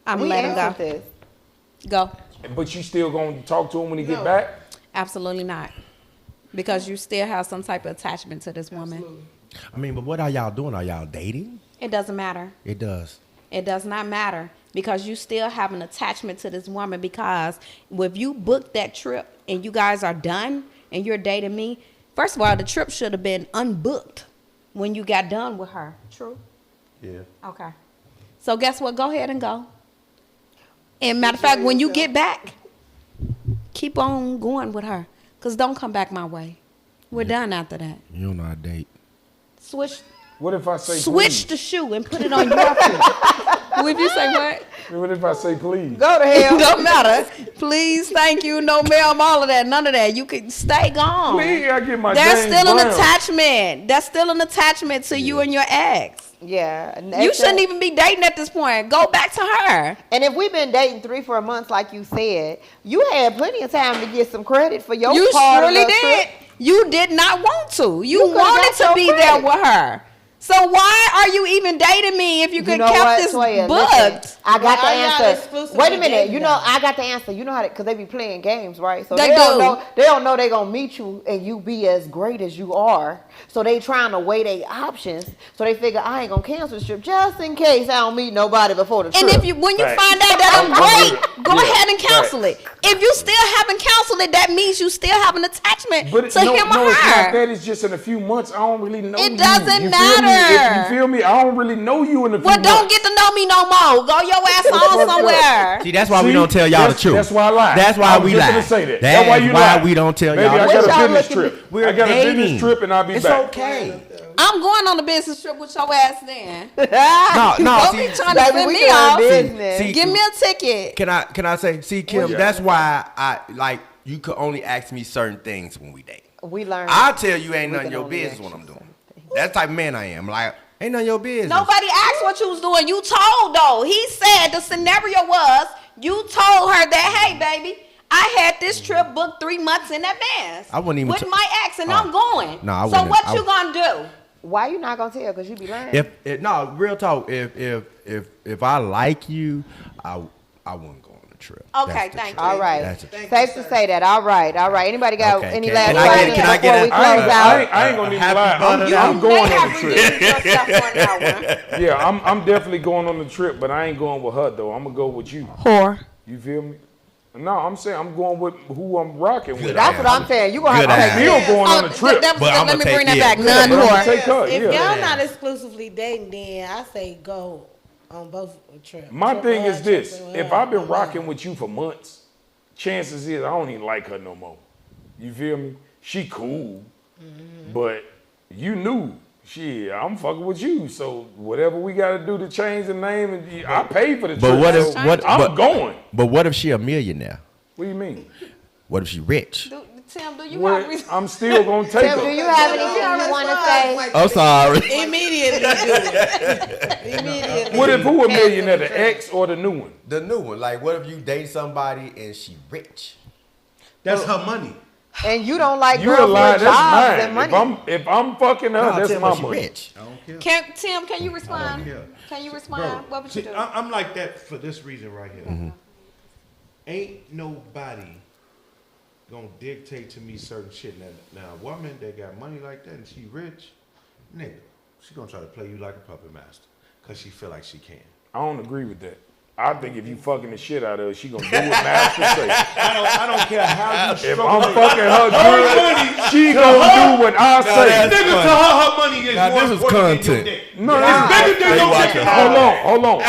I'm We letting answered go. this. Go. But you still gonna talk to him when he get No. back? Absolutely not, because you still have some type of attachment to this woman. I mean, but what are y'all doing? Are y'all dating? It doesn't matter. It does. It does not matter because you still have an attachment to this woman, because if you book that trip and you guys are done and you're dating me, first of all, the trip should have been unbooked when you got done with her. True? Yeah. Okay. So guess what? Go ahead and go. And matter of fact, when you get back, keep on going with her, because don't come back my way. We're done after that. You don't know how to date. Switch What if I say switch the please? shoe and put it on your feet. If you say what? What if I say please? Go to It hell. don't matter. Please, thank you, no ma'am, all of that, none of that. You can stay gone. Please, I get my There's James still an Brown. attachment. That's still an attachment to you and your ex. Yeah. and You that's shouldn't it. even be dating at this point. Go back to her. And if we've been dating 3-4 months, like you said, you had plenty of time to get some credit for your You part of surely the did. trip. You did not want to. You could've wanted got to your be credit. there with her. So why are you even dating me if you could know kept what, this Toya, booked? listen, I got the Why are y'all answer. exclusively Wait a minute. dating You know, them? I got the answer. You know how to, because they be playing games, right? So They don't do. know. They don't know they gonna meet you and you be as great as you are. So they trying to weigh their options. So they figure I ain't gonna cancel the trip just in case I don't meet nobody before the trip. And if you, when you Right. find out that I'm I'm with great, it. go Yeah. ahead and cancel cancel it. If you still haven't canceled it, that means you still have an attachment But to him or it's not her. that. It's just in a few months. I don't really know you. It doesn't You matter. feel me? I don't really know you in a few Well, months. don't get to know me no more. Go your ass on somewhere. See, that's why we don't tell y'all the truth. That's why I lie. That's why we lie. Gonna say that. That's why you why lie. we don't tell Baby, y'all the I truth. got a business trip. We're I got a dating. business trip, and I'll be It's back. okay. I'm going on a business trip with your ass then. No, Don't see, be trying to Baby, send we me doing off. business. See, Give me a ticket. Can I say, see, Kim, that's why I like you could only ask me certain things when we date. We learned. I'll tell you ain't we none of can your only business ask what I'm you doing. something. That's the type of man I am. Like, ain't none of your business. Nobody asked what you was doing. You told though. He said the scenario was you told her that, hey baby, I had this trip booked 3 months in advance. I wouldn't even with my ex, and Oh. I'm going. No, I so wouldn't. what you gonna do? Why you not gonna tell? Cause you be lying. If no, real talk. If I like you, I wouldn't go on the trip. Okay, That's the thank truth. you. All right. That's a- Safe to say that. All right. Anybody got Okay, any can- last can I get- questions can I get before we a- close out? I ain't gonna even happy lie. butter You I'm may going on have the trip. redeemed yourself on that one. Yeah, I'm definitely going on the trip, but I ain't going with her though. I'm gonna go with you. Whore. You feel me? No, I'm saying I'm going with who I'm rocking with. That's what I'm saying. You gonna Good have to ass. take Still going on the trip. But let I'ma me take bring that it. back. Yeah, None but I'ma whore. take her. If Yeah. y'all not exclusively dating, then I say go on both trips. My Trip thing with is her, this: trip with if her. I've been rocking with you for months, chances is I don't even like her no more. You feel me? She cool, but you knew. Shit, I'm fucking with you. So whatever we got to do to change the name, and I paid for the trip. But what so if what? I'm but, going. But what if she a millionaire? What do you mean? What if she rich? Tim, do you Well, have reason? I'm still gonna take Tim, do her. you have anything you want to say? I'm sorry. Immediately do it. Immediately. What if who a millionaire, the ex or the new one? The new one. Like, what if you date somebody and she rich? That's her money. And you don't like You girls a lie? with That's jobs and mine. money. If I'm fucking her, No, that's tell my me she money. rich. I don't care. Tim, can you respond? care. Can you respond? Bro, What would you see, do? I'm like that for this reason right here. Ain't nobody gonna dictate to me certain shit. Now, a woman that got money like that and she rich, nigga, she gonna try to play you like a puppet master because she feel like she can. I don't agree with that. I think if you fucking the shit out of her, she gonna do what master say. I don't care how you If struggle. I'm fucking her good, she gonna do what I say. that's Nigga, to her money is Now, more this is important than your content. dick. No, It's bigger than your dick. hold on.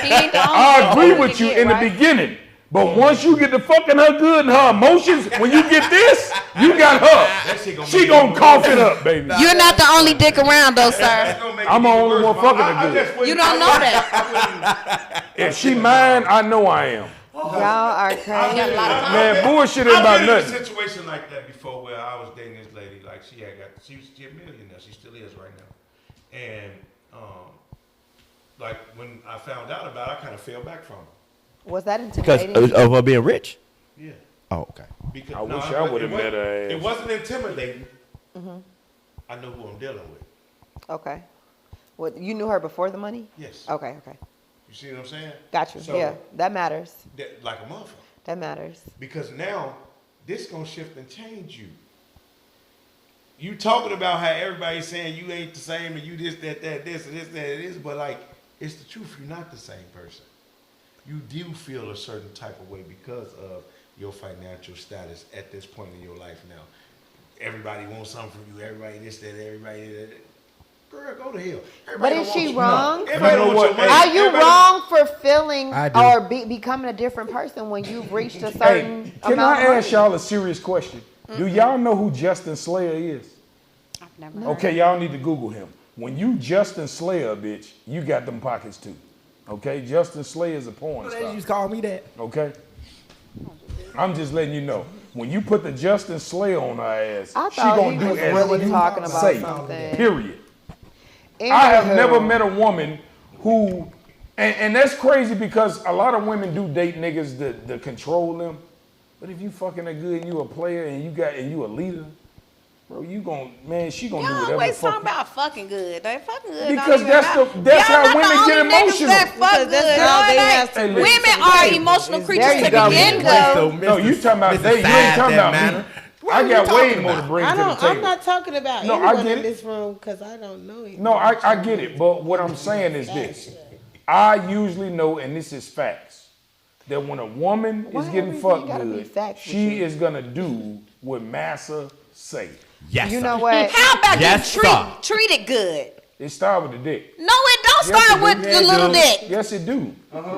He ain't the only I agree one with to you get, in the right? beginning. But once you get to fucking her good and her emotions, when you get this, you got her. shit She gonna cough it up, baby. You're not the only dick around though, sir. I'm the only one fucking her good. You don't know that. If she mine, I know I am. Y'all are crazy. Man, bullshit ain't about I've been in a nothing. situation like that before where I was dating this lady. Like she was a millionaire. She still is right now. And like when I found out about it, I kind of fell back from her. Was that Because intimidating? of her being rich? Yeah. Oh, okay. Because, I wish I would've met her ass. It wasn't intimidating. I know who I'm dealing with. Okay. What, you knew her before the money? Yes. Okay. You see what I'm saying? Got you. So, Yeah, that matters. like a motherfucker. That matters. Because now this gonna shift and change you. You talking about how everybody's saying you ain't the same and you this, that, this, and this, that, it is, but like it's the truth. You're not the same person. You do feel a certain type of way because of your financial status at this point in your life now. Everybody wants something from you. Everybody this, that, everybody that. Girl, go to hell. But Everybody is don't she want you. wrong? Everybody You know don't want what? your money. Are you Everybody- wrong for feeling I do. or becoming a different person when you've reached a certain Hey, can amount I of ask y'all a serious question? Do y'all know who Justin Slayer is? Okay, y'all need to Google him. When you Justin Slayer, bitch, you got them pockets too. Okay, Justin Slayer is a porn They star. used to call me that. Okay, I'm just letting you know. When you put the Justin Slayer on her ass, I she thought gonna he do was as really you talking about say. something. Period. I have Anywho. never met a woman who, and that's crazy because a lot of women do date niggas to control them. But if you fucking a good and you a player and you a leader, bro, she gonna do Y'all whatever the always fuck. talking about fucking good. They fucking good. Because don't even that's matter. how Y'all not women the get only niggas emotional. that fuck Because that's good. how they Y'all have ain't- to Women are emotional creatures There you to go. begin There with. No, you talking about Mrs. they. You ain't Five talking that about matter. me. I got way more to bring I to the don't. table. I'm not talking about No, I anyone get in it. this room because I don't know it. No, I get it. But what I'm saying is this. I usually know, and this is facts, that when a woman is Why getting everything fucked gotta be good, facts with she you? is gonna do what massa say. Yes. You sir. know what? How about Yes, you sir. treat it good? It start with the dick. No, it don't Yes, start it with do. the little dick. Yes, it do.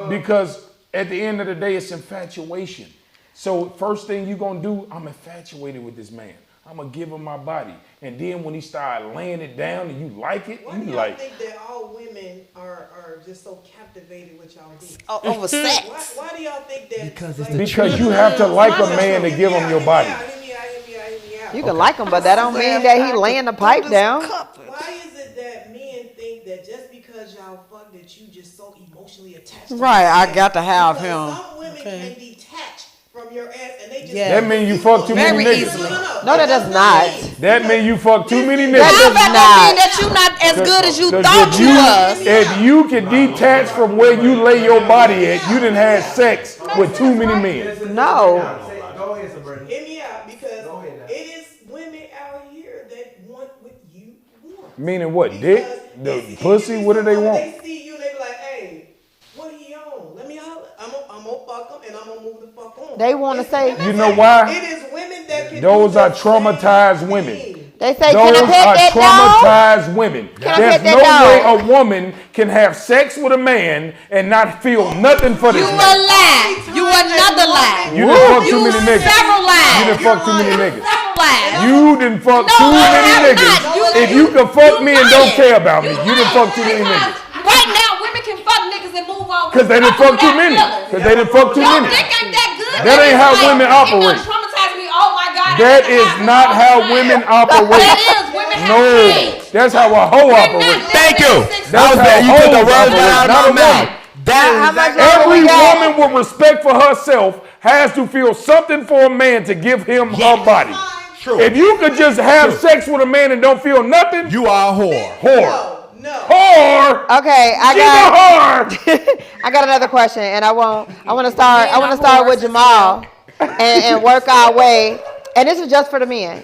Because at the end of the day, it's infatuation. So first thing you gonna do, I'm infatuated with this man. I'm gonna give him my body. And then when he start laying it down and you like it, Why you do y'all like, think that all women are just so captivated with y'all dicks? Over sex. Why do y'all think that? Because it's like, the because you have to like a man to Hear give me him out, your hear me body. out, hear me out. You can like him, but that don't mean that he laying the pipe down. Why is it that men think that just because y'all fuck that you just so emotionally attached to Right, the I sex? got to have Because him. some women can detach from your ass and they just Yeah. That mean you fuck too many Very niggas. easily. No, that does not. That mean you fuck too many That niggas. does That not. mean that you not as good as you 'Cause thought you was. If you can detach from where you lay your body at, you done had sex with too many men. No. Go ahead, Sabrina. Hear me out because Go ahead now. it is women out here that want what you want. Meaning what? Dick? The pussy? What do they want? They see you, they be like, hey, what he on? Let me holler. I'm gonna fuck him and I'm gonna move the fuck on. They wanna It's say- women You know that- why? It is women that can Those do are the traumatized same women. thing. They say, Those can I are pet that dog? traumatized women. I There's pet that no dog? way a woman can have sex with a man and not feel nothing for this You a man. lie. You another lie. You done fuck too You many niggas. several lies. You done fuck too many niggas. Several lies. You done fuck No, too I many have niggas. not. You If you can fuck me and don't lying. care about me, you done fuck too many Because niggas. right now, women can fuck niggas and move on. Cause they done fuck too many. Cause they done fuck too Your many. dick ain't that good. That ain't how It's women it operate. done traumatized me. Oh my God. I That had to is have this not all how the time. women operate. That is. Women have No, changed. that's how a hoe We're not operates. Thank you. living That's That was how you took the hoes words operate, out of not my a mouth. woman. That is Every we got? woman with respect for herself has to feel something for a man to give him her body. true. If you could just have sex with a man and don't feel nothing, You are a whore. whore. No. Whore. Okay, She's a whore. I got another question, and I want to start with Jamal and work our way. And this is just for the men.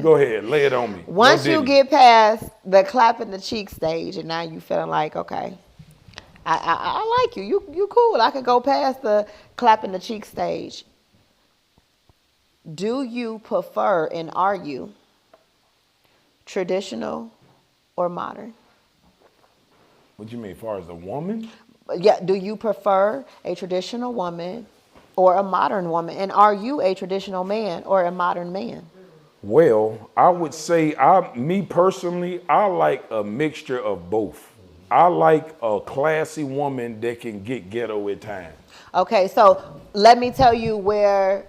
Go ahead, lay it on me. Once No you diddy. get past the clapping the cheek stage, and now you feeling like, okay, I like you. You cool. I could go past the clapping the cheek stage. Do you prefer, and are you traditional or modern? What you mean, as far as the woman? Yeah, do you prefer a traditional woman or a modern woman? And are you a traditional man or a modern man? Well, I would say, me personally, I like a mixture of both. I like a classy woman that can get ghetto at times. Okay, so let me tell you where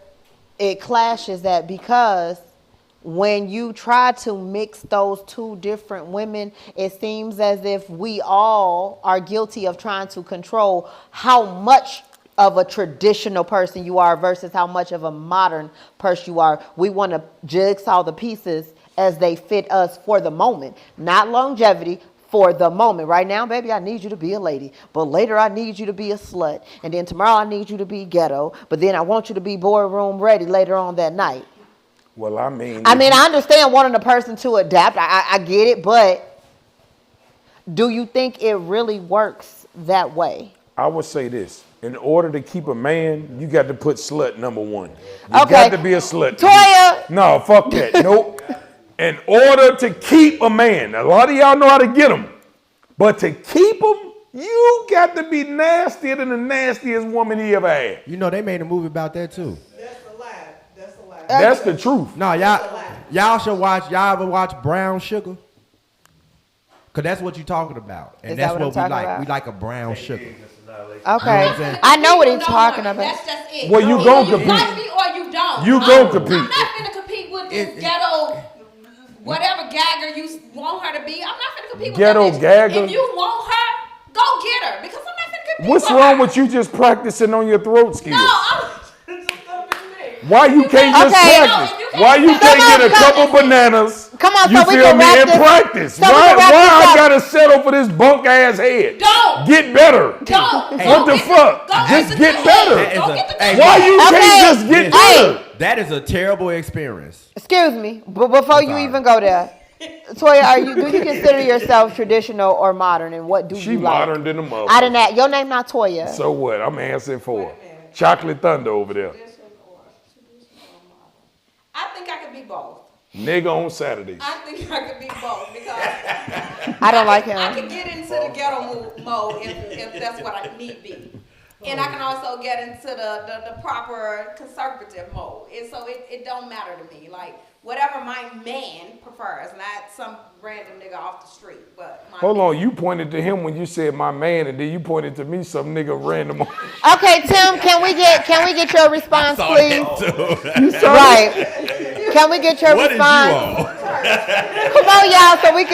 it clashes at, because when you try to mix those two different women, it seems as if we all are guilty of trying to control how much of a traditional person you are versus how much of a modern person you are. We want to jigsaw the pieces as they fit us for the moment, not longevity. For the moment. Right now, baby, I need you to be a lady. But later, I need you to be a slut. And then tomorrow, I need you to be ghetto. But then I want you to be boardroom ready later on that night. Well, I mean, I understand wanting a person to adapt. I get it. But do you think it really works that way? I would say this. In order to keep a man, you got to put slut number one. You Okay. got to be a slut. Toya! No, fuck that. Nope. In order to keep a man, a lot of y'all know how to get him, but to keep him, you got to be nastier than the nastiest woman he ever had. You know they made a movie about that too. That's a lie. That's a lie. That's the truth. No, y'all should watch. Y'all ever watch Brown Sugar? Cause that's what you're talking about, and Is that's that what what I'm we talking like. about? We like a brown sugar. Okay. what I'm saying? I know what he's People talking don't want it. about. That's just it. Well, you Either gon' you compete. like me or you don't. You gon' compete. I'm not finna compete with this ghetto, whatever gagger you want her to be. I'm not finna compete Ghetto with that bitch. gagger? If you want her, go get her, because I'm not finna compete What's with wrong her. with you just practicing on your throat skills? No, I'm. Why you can't just Okay. practice? No, you can't. Why you can't Come get on, a couple bananas? Come on, You so we feel can me? wrap And this- practice. so we can Why wrap I this up. gotta settle for this bunk ass head? Don't. Get better. Don't. What the fuck? Just get better. That is Go a- get the hey, Why you Okay. can't just get Listen, better? that is a terrible experience. Excuse me, but before you sorry. even go there, Toya, do you consider yourself traditional or modern, and what do She you like? modern than a mother. I didn't ask, your name not Toya. So what? I'm answering for her. Chocolate Thunder over there. I think I could be both. Nigga on Saturdays. I think I could be both because I don't like him. I could get into the ghetto mode if that's what I need be. And I can also get into the proper conservative mode. And so it don't matter to me. Like, whatever my man prefers, not some random nigga off the street, but my Hold man. on, you pointed to him when you said my man, and then you pointed to me, some nigga random. Okay, Tim, can we get your response, please? Right. Can we get your response? Come on, y'all, so we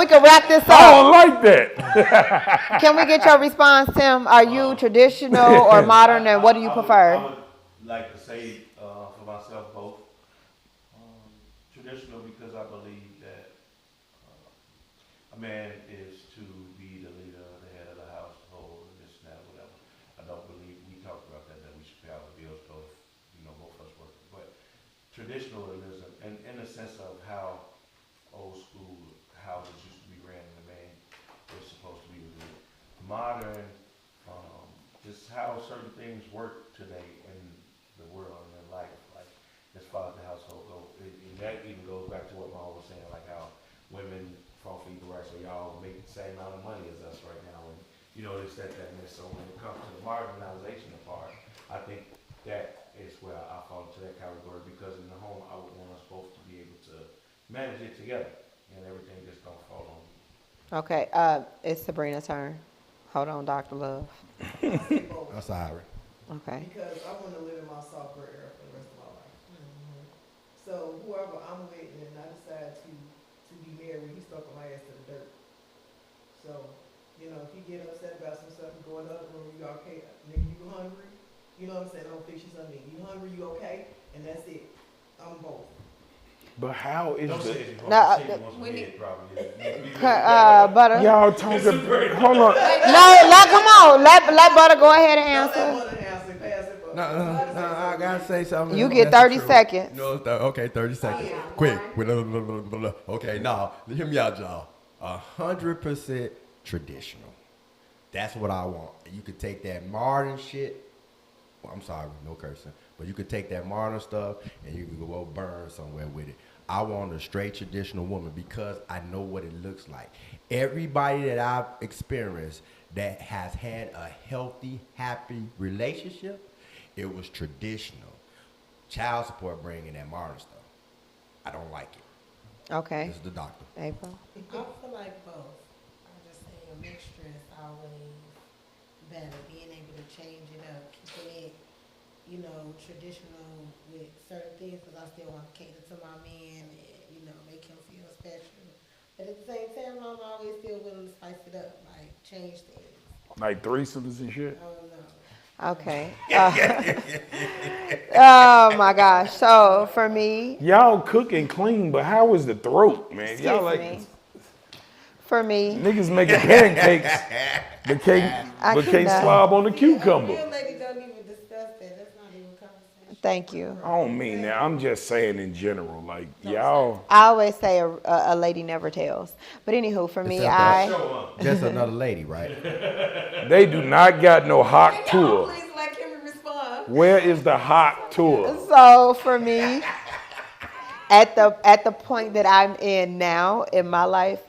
can wrap this up. I don't like that. Can we get your response, Tim? Are you traditional or modern, and what do you prefer? I would like to say for myself both. Traditional because I believe that a man is to be the leader, the head of the household, and this and that, whatever. I don't believe, we talked about that we should pay our bills both, both of us working. But traditionalism, and in the sense of how old school houses used to be ran, and the man is supposed to be the leader. Modern, just how certain things work today in the world and in life, like as far as the household goes. And that even goes back to what Mom was saying, like how women fall for equal rights, so y'all make the same amount of money as us right now, and this, that, and this. So when it comes to the marginalization part, I think that is where I fall into that category, because in the home I would want us both to be able to manage it together, and everything just don't fall on me. Okay, it's Sabrina's turn. Hold on, Dr. Love. I'm sorry. Okay. Because I want to live in my software era for the rest of my life. So whoever I'm with and I decide to be married with, he's stuck my ass to the dirt. So, if you get upset about some stuff, go in the other room, you okay? Nigga, you hungry? You know what I'm saying? Don't fix you something. You hungry, you okay? And that's it. I'm both. But how is Don't say the... if you No, want to say it once we get probably. Butter. Y'all talking... Hold on. No, come on. Let Butter go ahead and answer. No, I gotta say something. You get That's 30 true. seconds. No, okay, 30 seconds. Quick. Okay, now, hear me out, y'all. 100% traditional. That's what I want. You could take that modern shit. Well, I'm sorry, no cursing. But you could take that modern stuff and you can go burn somewhere with it. I want a straight traditional woman because I know what it looks like. Everybody that I've experienced that has had a healthy, happy relationship, it was traditional. Child support bringing that modern stuff. I don't like it. Okay. This is the doctor. April. I feel like both. I'm just saying a mixture is always better. Being able to change it up, keeping it, traditional with certain things, because I still want to cater to my man and, make him feel special. But at the same time, I'm always still willing to spice it up, like change things. Like threesomes and shit? I don't know. Okay. Oh my gosh. So for me, Y'all cook and clean, but how is the throat, man? Y'all like... excuse me. For me, Niggas making pancakes, but can't cannot. slob on the cucumber. Real lady don't even discuss that. That's not even a conversation. thank you. I don't mean that. I'm just saying in general. Like, y'all... I always say a lady never tells. But anywho, for me, Just another lady, right? They do not got no hot tour. Please let Kimmy respond. Where is the hot tour? So for me, at the point that I'm in now in my life,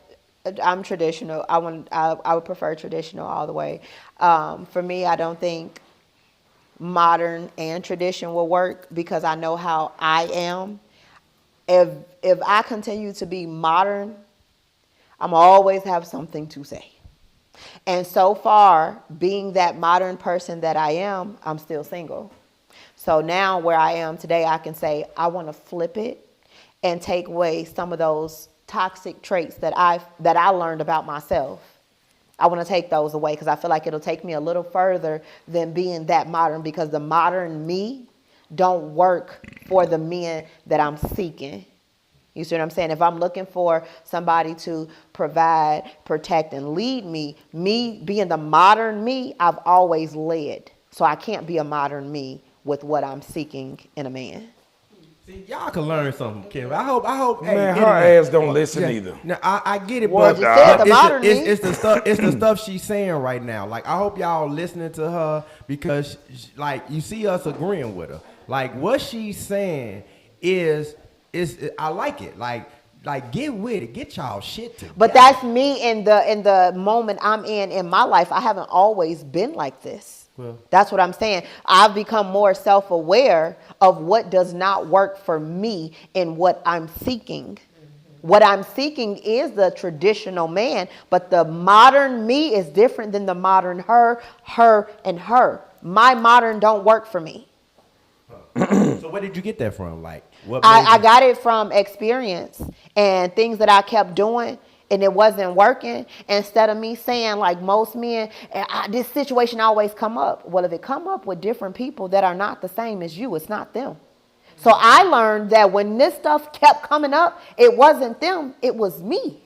I'm traditional. I would prefer traditional all the way. For me, I don't think modern and tradition will work because I know how I am. If I continue to be modern, I'm always have something to say. And so far, being that modern person that I am, I'm still single. So now where I am today, I can say I want to flip it and take away some of those toxic traits that I learned about myself. I want to take those away because I feel like it'll take me a little further than being that modern, because the modern me don't work for the men that I'm seeking. You see what I'm saying? If I'm looking for somebody to provide, protect, and lead me being the modern me, I've always led. So I can't be a modern me with what I'm seeking in a man. See, y'all can learn something, Kim. I hope. Man, hey, her anyway. ass don't listen either. Now, I get it, What but, the- I just said but the modern me. it's the stuff. It's the stuff she's saying right now. Like, I hope y'all listening to her because, like, you see us agreeing with her. Like, what she's saying is I like it. Like, get with it. Get y'all shit together. But that's me in the moment I'm in my life. I haven't always been like this. Well, that's what I'm saying. I've become more self-aware of what does not work for me and what I'm seeking. What I'm seeking is the traditional man, but the modern me is different than the modern her, and her. My modern don't work for me. So where did you get that from? Like, what? I got it from experience and things that I kept doing and it wasn't working. Instead of me saying like most men, this situation always come up. Well, if it come up with different people that are not the same as you, it's not them. So I learned that when this stuff kept coming up, it wasn't them, it was me.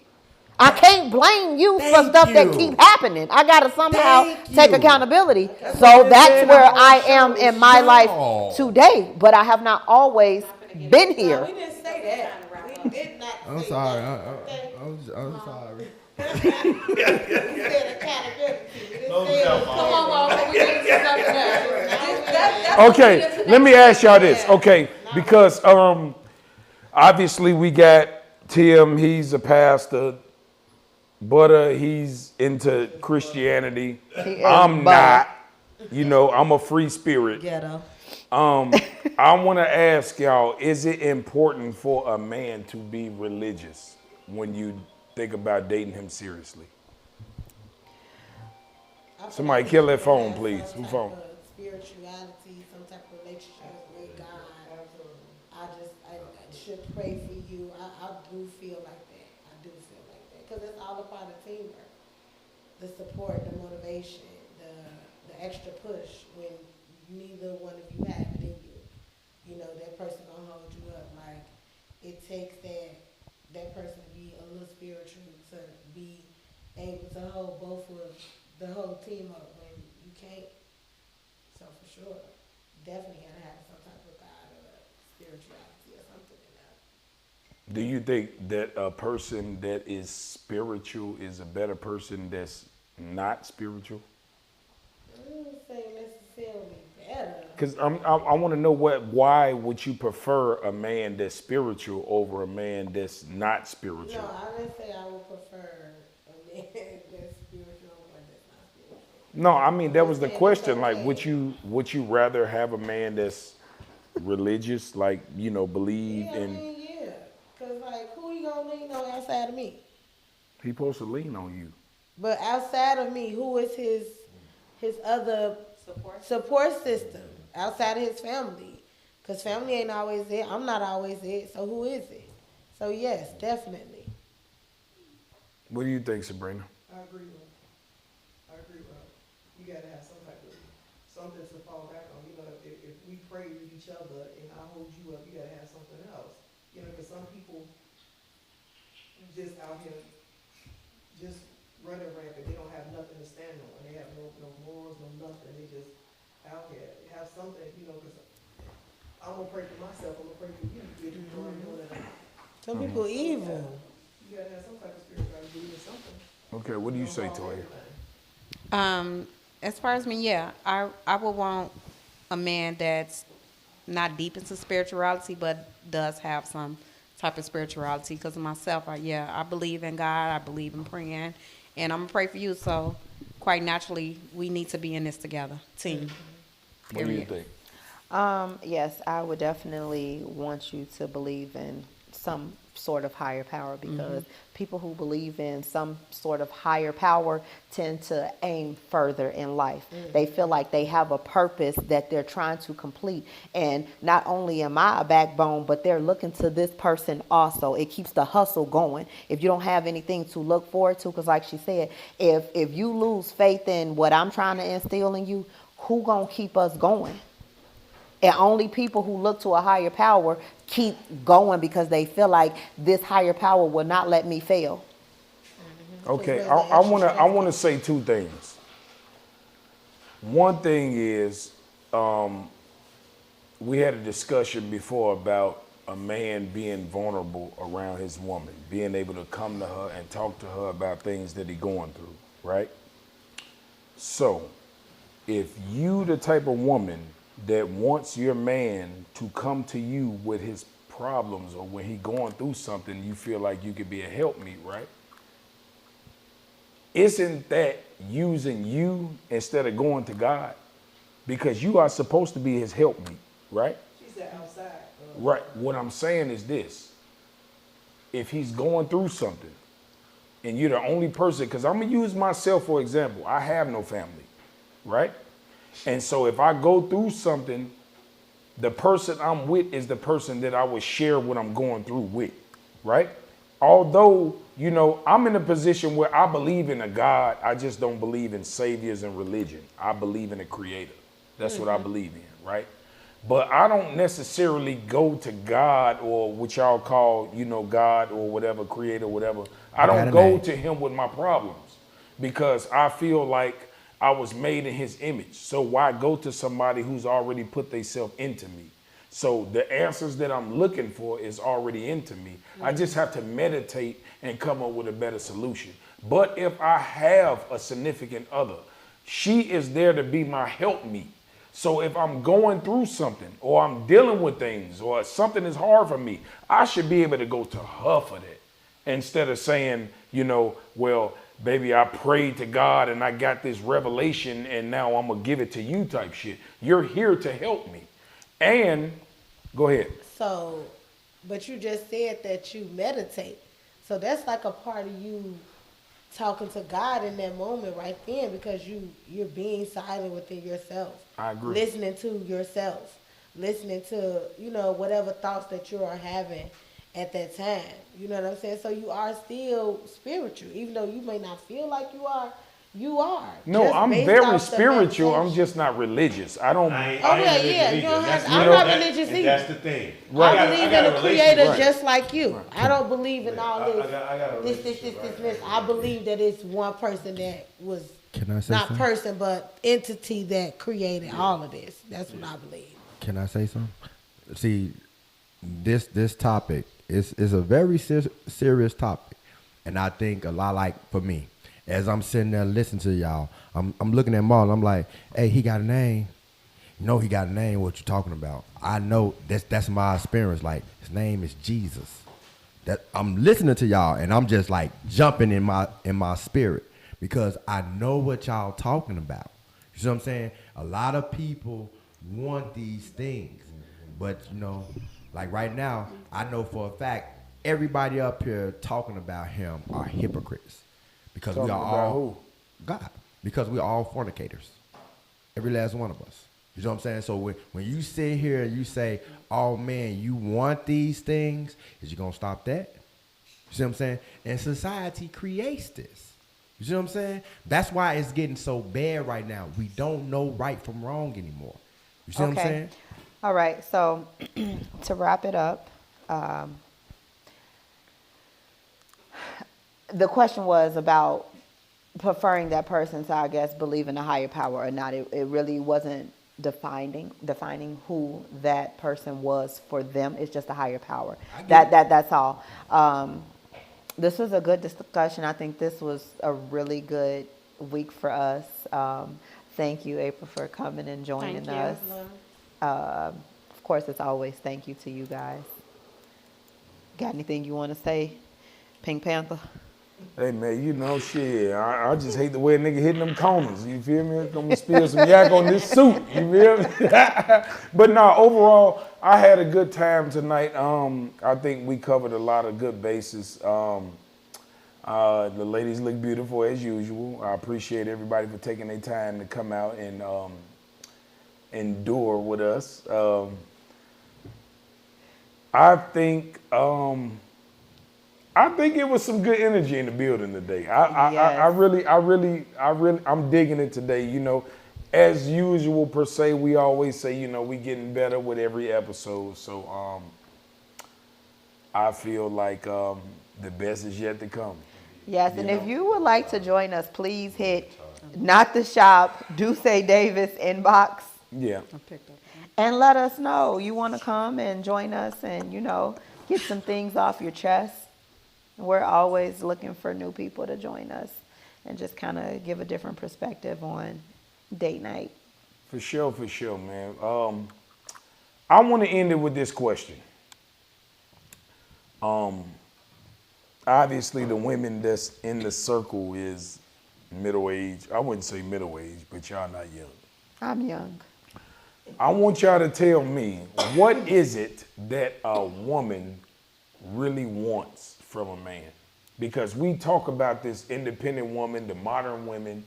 I can't blame you for stuff that keep happening. I got to somehow take accountability. So that's where I am in my life today. But I have not always been here. We didn't say that. We did not I'm say sorry. that. I'm sorry. We said accountability. We didn't say Come on, Mom, we need to do something else. Okay, let me ask y'all this. Okay, because obviously we got Tim, he's a pastor. Butter, he's into Christianity. I'm not. You know, I'm a free spirit. Ghetto. I want to ask y'all, is it important for a man to be religious when you think about dating him seriously? Somebody kill that phone, please. Who phone? Spirituality, some type of relationship with God. I should pray for you. I do feel like that. I do feel like that. Because it's all a part of teamwork. The support, the motivation, the extra push when neither one of you have it in you. You know, that person gonna hold you up. Like, it takes that person to be a little spiritual to be able to hold both of the whole team up when you can't. So for sure, definitely gotta have some type of God or spirituality or something in that. Do you think that a person that is spiritual is a better person that's not spiritual? I wouldn't say necessarily better. Because I want to know why would you prefer a man that's spiritual over a man that's not spiritual? No, I didn't say I would prefer a man that's spiritual or that's not spiritual. No, I mean that was the question. Like, would you rather have a man that's religious, like, you know, believe in? Yeah, cause like who you gonna lean on outside of me? He supposed to lean on you. But outside of me, who is his other support system outside of his family? Cause family ain't always it. I'm not always it. So who is it? So yes, definitely. What do you think, Sabrina? I agree with you gotta have some type of something to fall back on. You know, if we pray with each other and I hold you up, you gotta have something else. You know, because some people just out here just running rampant. They don't have nothing to stand on. They have no morals, no nothing. They just out here have something. You know, because I'm gonna pray for myself. I'm gonna pray for you. If you know I'm doing that. Some people evil. You gotta have some type of spirituality, believe in something. Okay, what do you say, Toya? As far as me, yeah, I would want a man that's not deep into spirituality, but does have some type of spirituality. Because of myself, I believe in God, I believe in praying, and I'm gonna pray for you. So, quite naturally, we need to be in this together, team. What do you think? Yes, I would definitely want you to believe in some sort of higher power because people who believe in some sort of higher power tend to aim further in life. They feel like they have a purpose that they're trying to complete. And not only am I a backbone, but they're looking to this person also. It keeps the hustle going. If you don't have anything to look forward to, because like she said, if you lose faith in what I'm trying to instill in you, who gonna keep us going? And only people who look to a higher power keep going because they feel like this higher power will not let me fail. Okay, I want to say two things. One thing is, we had a discussion before about a man being vulnerable around his woman, being able to come to her and talk to her about things that he's going through, right? So, if you the type of woman that wants your man to come to you with his problems, or when he going through something, you feel like you could be a helpmeet, right? Isn't that using you instead of going to God? Because you are supposed to be his helpmeet, right? She said outside. Right. What I'm saying is this. If he's going through something and you're the only person, because I'm going to use myself for example. I have no family, right? And so if I go through something, the person I'm with is the person that I would share what I'm going through with, right? Although, you know, I'm in a position where I believe in a God, I just don't believe in saviors and religion. I believe in a creator. That's what I believe in, right? But I don't necessarily go to God, or what y'all call, you know, God or whatever, creator, whatever. I don't go to him with my problems, because I feel like I was made in his image. So why go to somebody who's already put themselves into me? So the answers that I'm looking for is already into me. I just have to meditate and come up with a better solution. But if I have a significant other, she is there to be my helpmeet. So if I'm going through something, or I'm dealing with things, or something is hard for me, I should be able to go to her for that, instead of saying, you know, well, baby, I prayed to God and I got this revelation and now I'm gonna give it to you type shit. You're here to help me. And go ahead. So, but you just said that you meditate. So that's like a part of you talking to God in that moment right then, because you're being silent within yourself. I agree. Listening to yourself. Listening to, you know, whatever thoughts that you are having at that time. You know what I'm saying? So you are still spiritual. Even though you may not feel like you are, you are. No, Just I'm based very off the spiritual. I'm meditation. just not religious. I don't. I ain't Oh, yeah, religious yeah. You either. don't have, That's- I'm you know, not that- religious and either. That's the thing. I believe in a creator Right. just like you. I don't believe in all this, I got a this, relationship, right. this. I believe that it's one person that was Can I say not something? person, but entity that created all of this. That's what I believe. Can I say something? See, this topic is a very serious topic, and I think a lot, like for me, as I'm sitting there listening to y'all, I'm looking at Marlon. I'm like, hey, he got a name. You know he got a name. What you talking about? I know that's my experience. Like, his name is Jesus. That I'm listening to y'all, and I'm just like jumping in my spirit, because I know what y'all talking about. You see what I'm saying? A lot of people want these things, but you know, like right now, I know for a fact everybody up here talking about him are hypocrites, because we Talking are about all who? God, because we are all fornicators, every last one of us. You know what I'm saying? So when you sit here and you say, oh man, you want these things, is you gonna stop that? You see what I'm saying? And society creates this. You see what I'm saying? That's why it's getting so bad right now. We don't know right from wrong anymore. You see what I'm saying? All right. So to wrap it up, the question was about preferring that person to, I guess, believe in a higher power or not. It really wasn't defining who that person was for them. It's just a higher power. That's all. This was a good discussion. I think this was a really good week for us. Thank you, April, for coming and joining us. Of course, as always, thank you to you guys. Got anything you want to say, Pink Panther? Hey man, you know shit. I just hate the way a nigga hitting them corners. You feel me? I'm gonna spill some yak on this suit. You feel me? But no, overall, I had a good time tonight. I think we covered a lot of good bases. The ladies look beautiful as usual. I appreciate everybody for taking their time to come out and endure with us. I think it was some good energy in the building today. I'm digging it today. You know, as usual per se, we always say, you know, we getting better with every episode. So I feel like the best is yet to come. Yes, and if you would like to join us, please hit Not the Shop, Do Say Davis inbox. Yeah. and let us know you want to come and join us and, get some things off your chest. We're always looking for new people to join us and just kind of give a different perspective on date night. For sure, man. I want to end it with this question. Obviously, the women that's in the circle is middle age. I wouldn't say middle age, but y'all not young. I'm young. I want y'all to tell me, what is it that a woman really wants from a man? Because we talk about this independent woman, the modern women.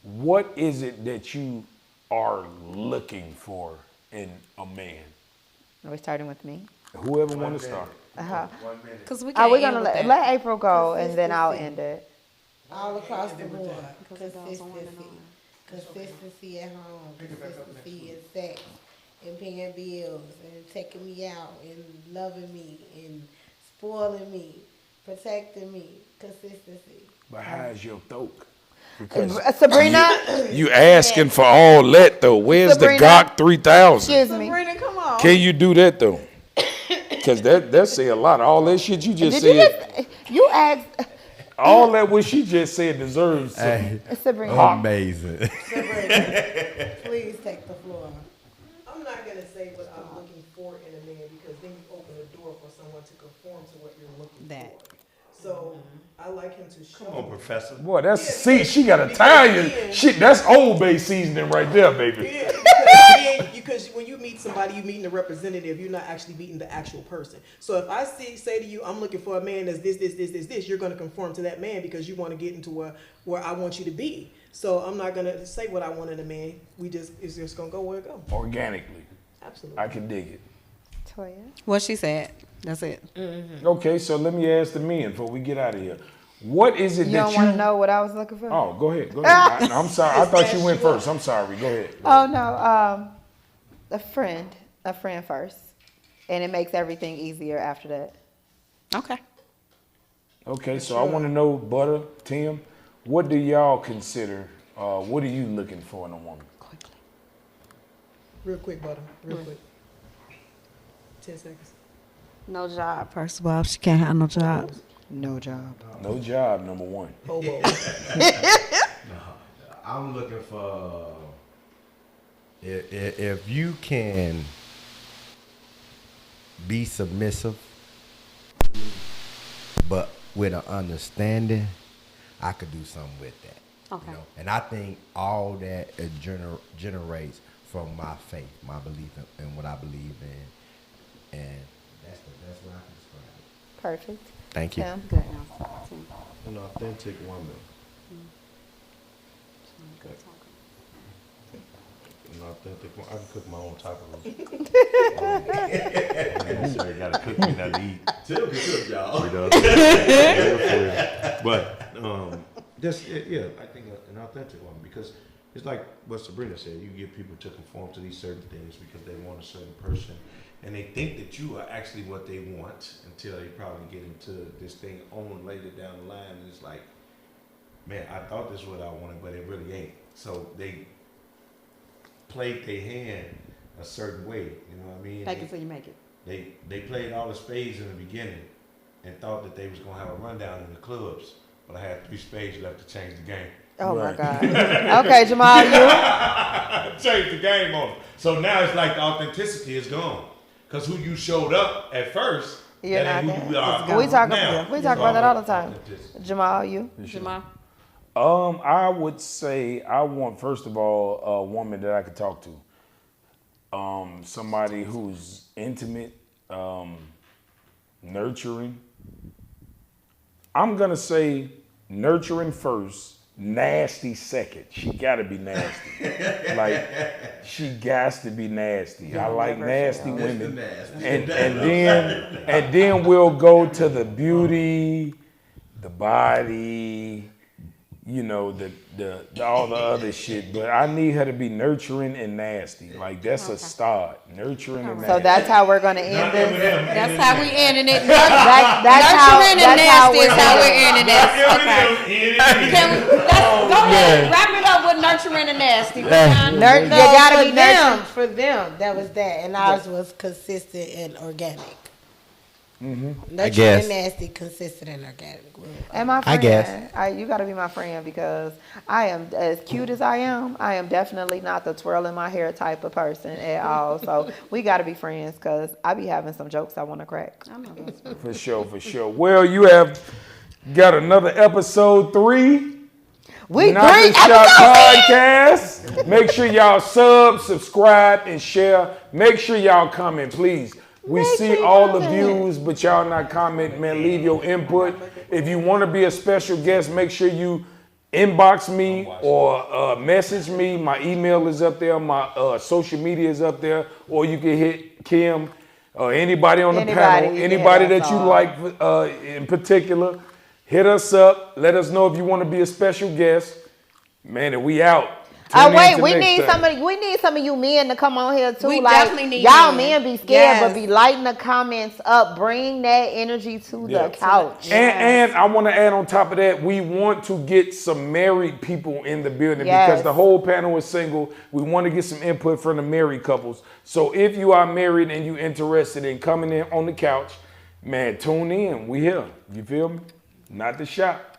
What is it that you are looking for in a man? Are we starting with me? Whoever want to start. Because we're We're going to let April go, and then I'll end it. All across the board. Consistency at home, consistency in sex, and paying bills, and taking me out, and loving me, and spoiling me, protecting me, consistency. But how's your throat? Because Sabrina? you asking for all that, though. Where's Sabrina? the GOK 3000? Excuse me. Sabrina, come on. Can you do that, though? Because that say a lot. All that shit you just said. You asked. All that what she just said deserves some. Hey, Sabrina. amazing. Sabrina, please take the floor. I'm not going to say what I'm looking for in a man because then you open the door for someone to conform to what you're looking for. So I like him to show. Come on, Professor. Boy, see, she got Italian shit. That's Old Bay seasoning right there, baby. Yeah, because when you meet somebody, you're meeting a representative. You're not actually meeting the actual person. So if I say to you, I'm looking for a man that's this, you're going to conform to that man because you want to get into where I want you to be. So I'm not going to say what I want in a man. It's just going to go where it goes. Organically. Absolutely. I can dig it. Toya. What she said. That's it. Okay, so let me ask the men before we get out of here. What is it You that don't want to know what I was looking for? Oh, go ahead. I'm sorry. I thought you went first. I'm sorry. Go ahead. Oh, no. A friend first. And it makes everything easier after that. Okay. Okay, so I want to know, Butter, Tim, what do y'all consider, what are you looking for in a woman? Quickly. Real quick, Butter. Real quick. 10 seconds. No job, first of all. She can't have no job. No job. No job, number one. Hobo. I'm looking for if you can be submissive, but with an understanding, I could do something with that. Okay. And I think all that it generates from my faith, my belief in what I believe in, and that's the best way I can describe it. Perfect. Thank you. Tim? Good answer. An authentic woman. An authentic woman. I can cook my own tacos. So you gotta cook me not to eat. Still can cook, y'all. But yeah, I think an authentic woman, because it's like what Sabrina said. You get people to conform to these certain things because they want a certain person, and they think that you are actually what they want until they probably get into this thing on later down the line, and it's like, man, I thought this is what I wanted, but it really ain't. So they played their hand a certain way, you know what I mean? Take it till you make it. They played all the spades in the beginning and thought that they was gonna have a rundown in the clubs, but I had 3 spades left to change the game. Oh, my God. Okay, Jamal, you? Change the game on them. So now it's like the authenticity is gone. Because who you showed up at first, You're that not ain't who there. you are. We talk now. about that all the time. Jamal, you? Jamal? I would say I want, first of all, a woman that I could talk to. Somebody who's intimate, nurturing. I'm going to say nurturing first, nasty second. She got to be nasty. Like, she got to be nasty. I like nasty women. And then we'll go to the beauty, the body, you know, the all the other shit. But I need her to be nurturing and nasty. Like that's a start. Nurturing and nasty. So that's how we're gonna end this. That's how we ending it. That's how Nurturing and nasty is how we're ending this. Oh, Go ahead, wrap it up with nurturing and nasty. You gotta be nurturing. For them, that was that, and ours was consistent and organic. I guess. And nasty, consistent and organic. And my friend, I guess. you got to be my friend because I am as cute as I am definitely not the twirling my hair type of person at all. So we got to be friends because I be having some jokes I want to crack. For sure. Well, you have got another episode 3. We Not 3 the Shot Podcast. Make sure y'all subscribe, and share. Make sure y'all comment, please. We see all the views, but y'all not comment, man. Leave your input. If you want to be a special guest, make sure you inbox me or message me. My email is up there. My social media is up there. Or you can hit Kim or anybody on the panel. Anybody that you like in particular. Hit us up. Let us know if you want to be a special guest. Man, and we out. Wait, we need some of you men to come on here too. We like, definitely need y'all men. men be scared, but be lighting the comments up. Bring that energy to the couch. And I want to add on top of that, we want to get some married people in the building because the whole panel is single. We want to get some input from the married couples. So if you are married and you interested in coming in on the couch, man, tune in. We here. You feel me? Not the shop.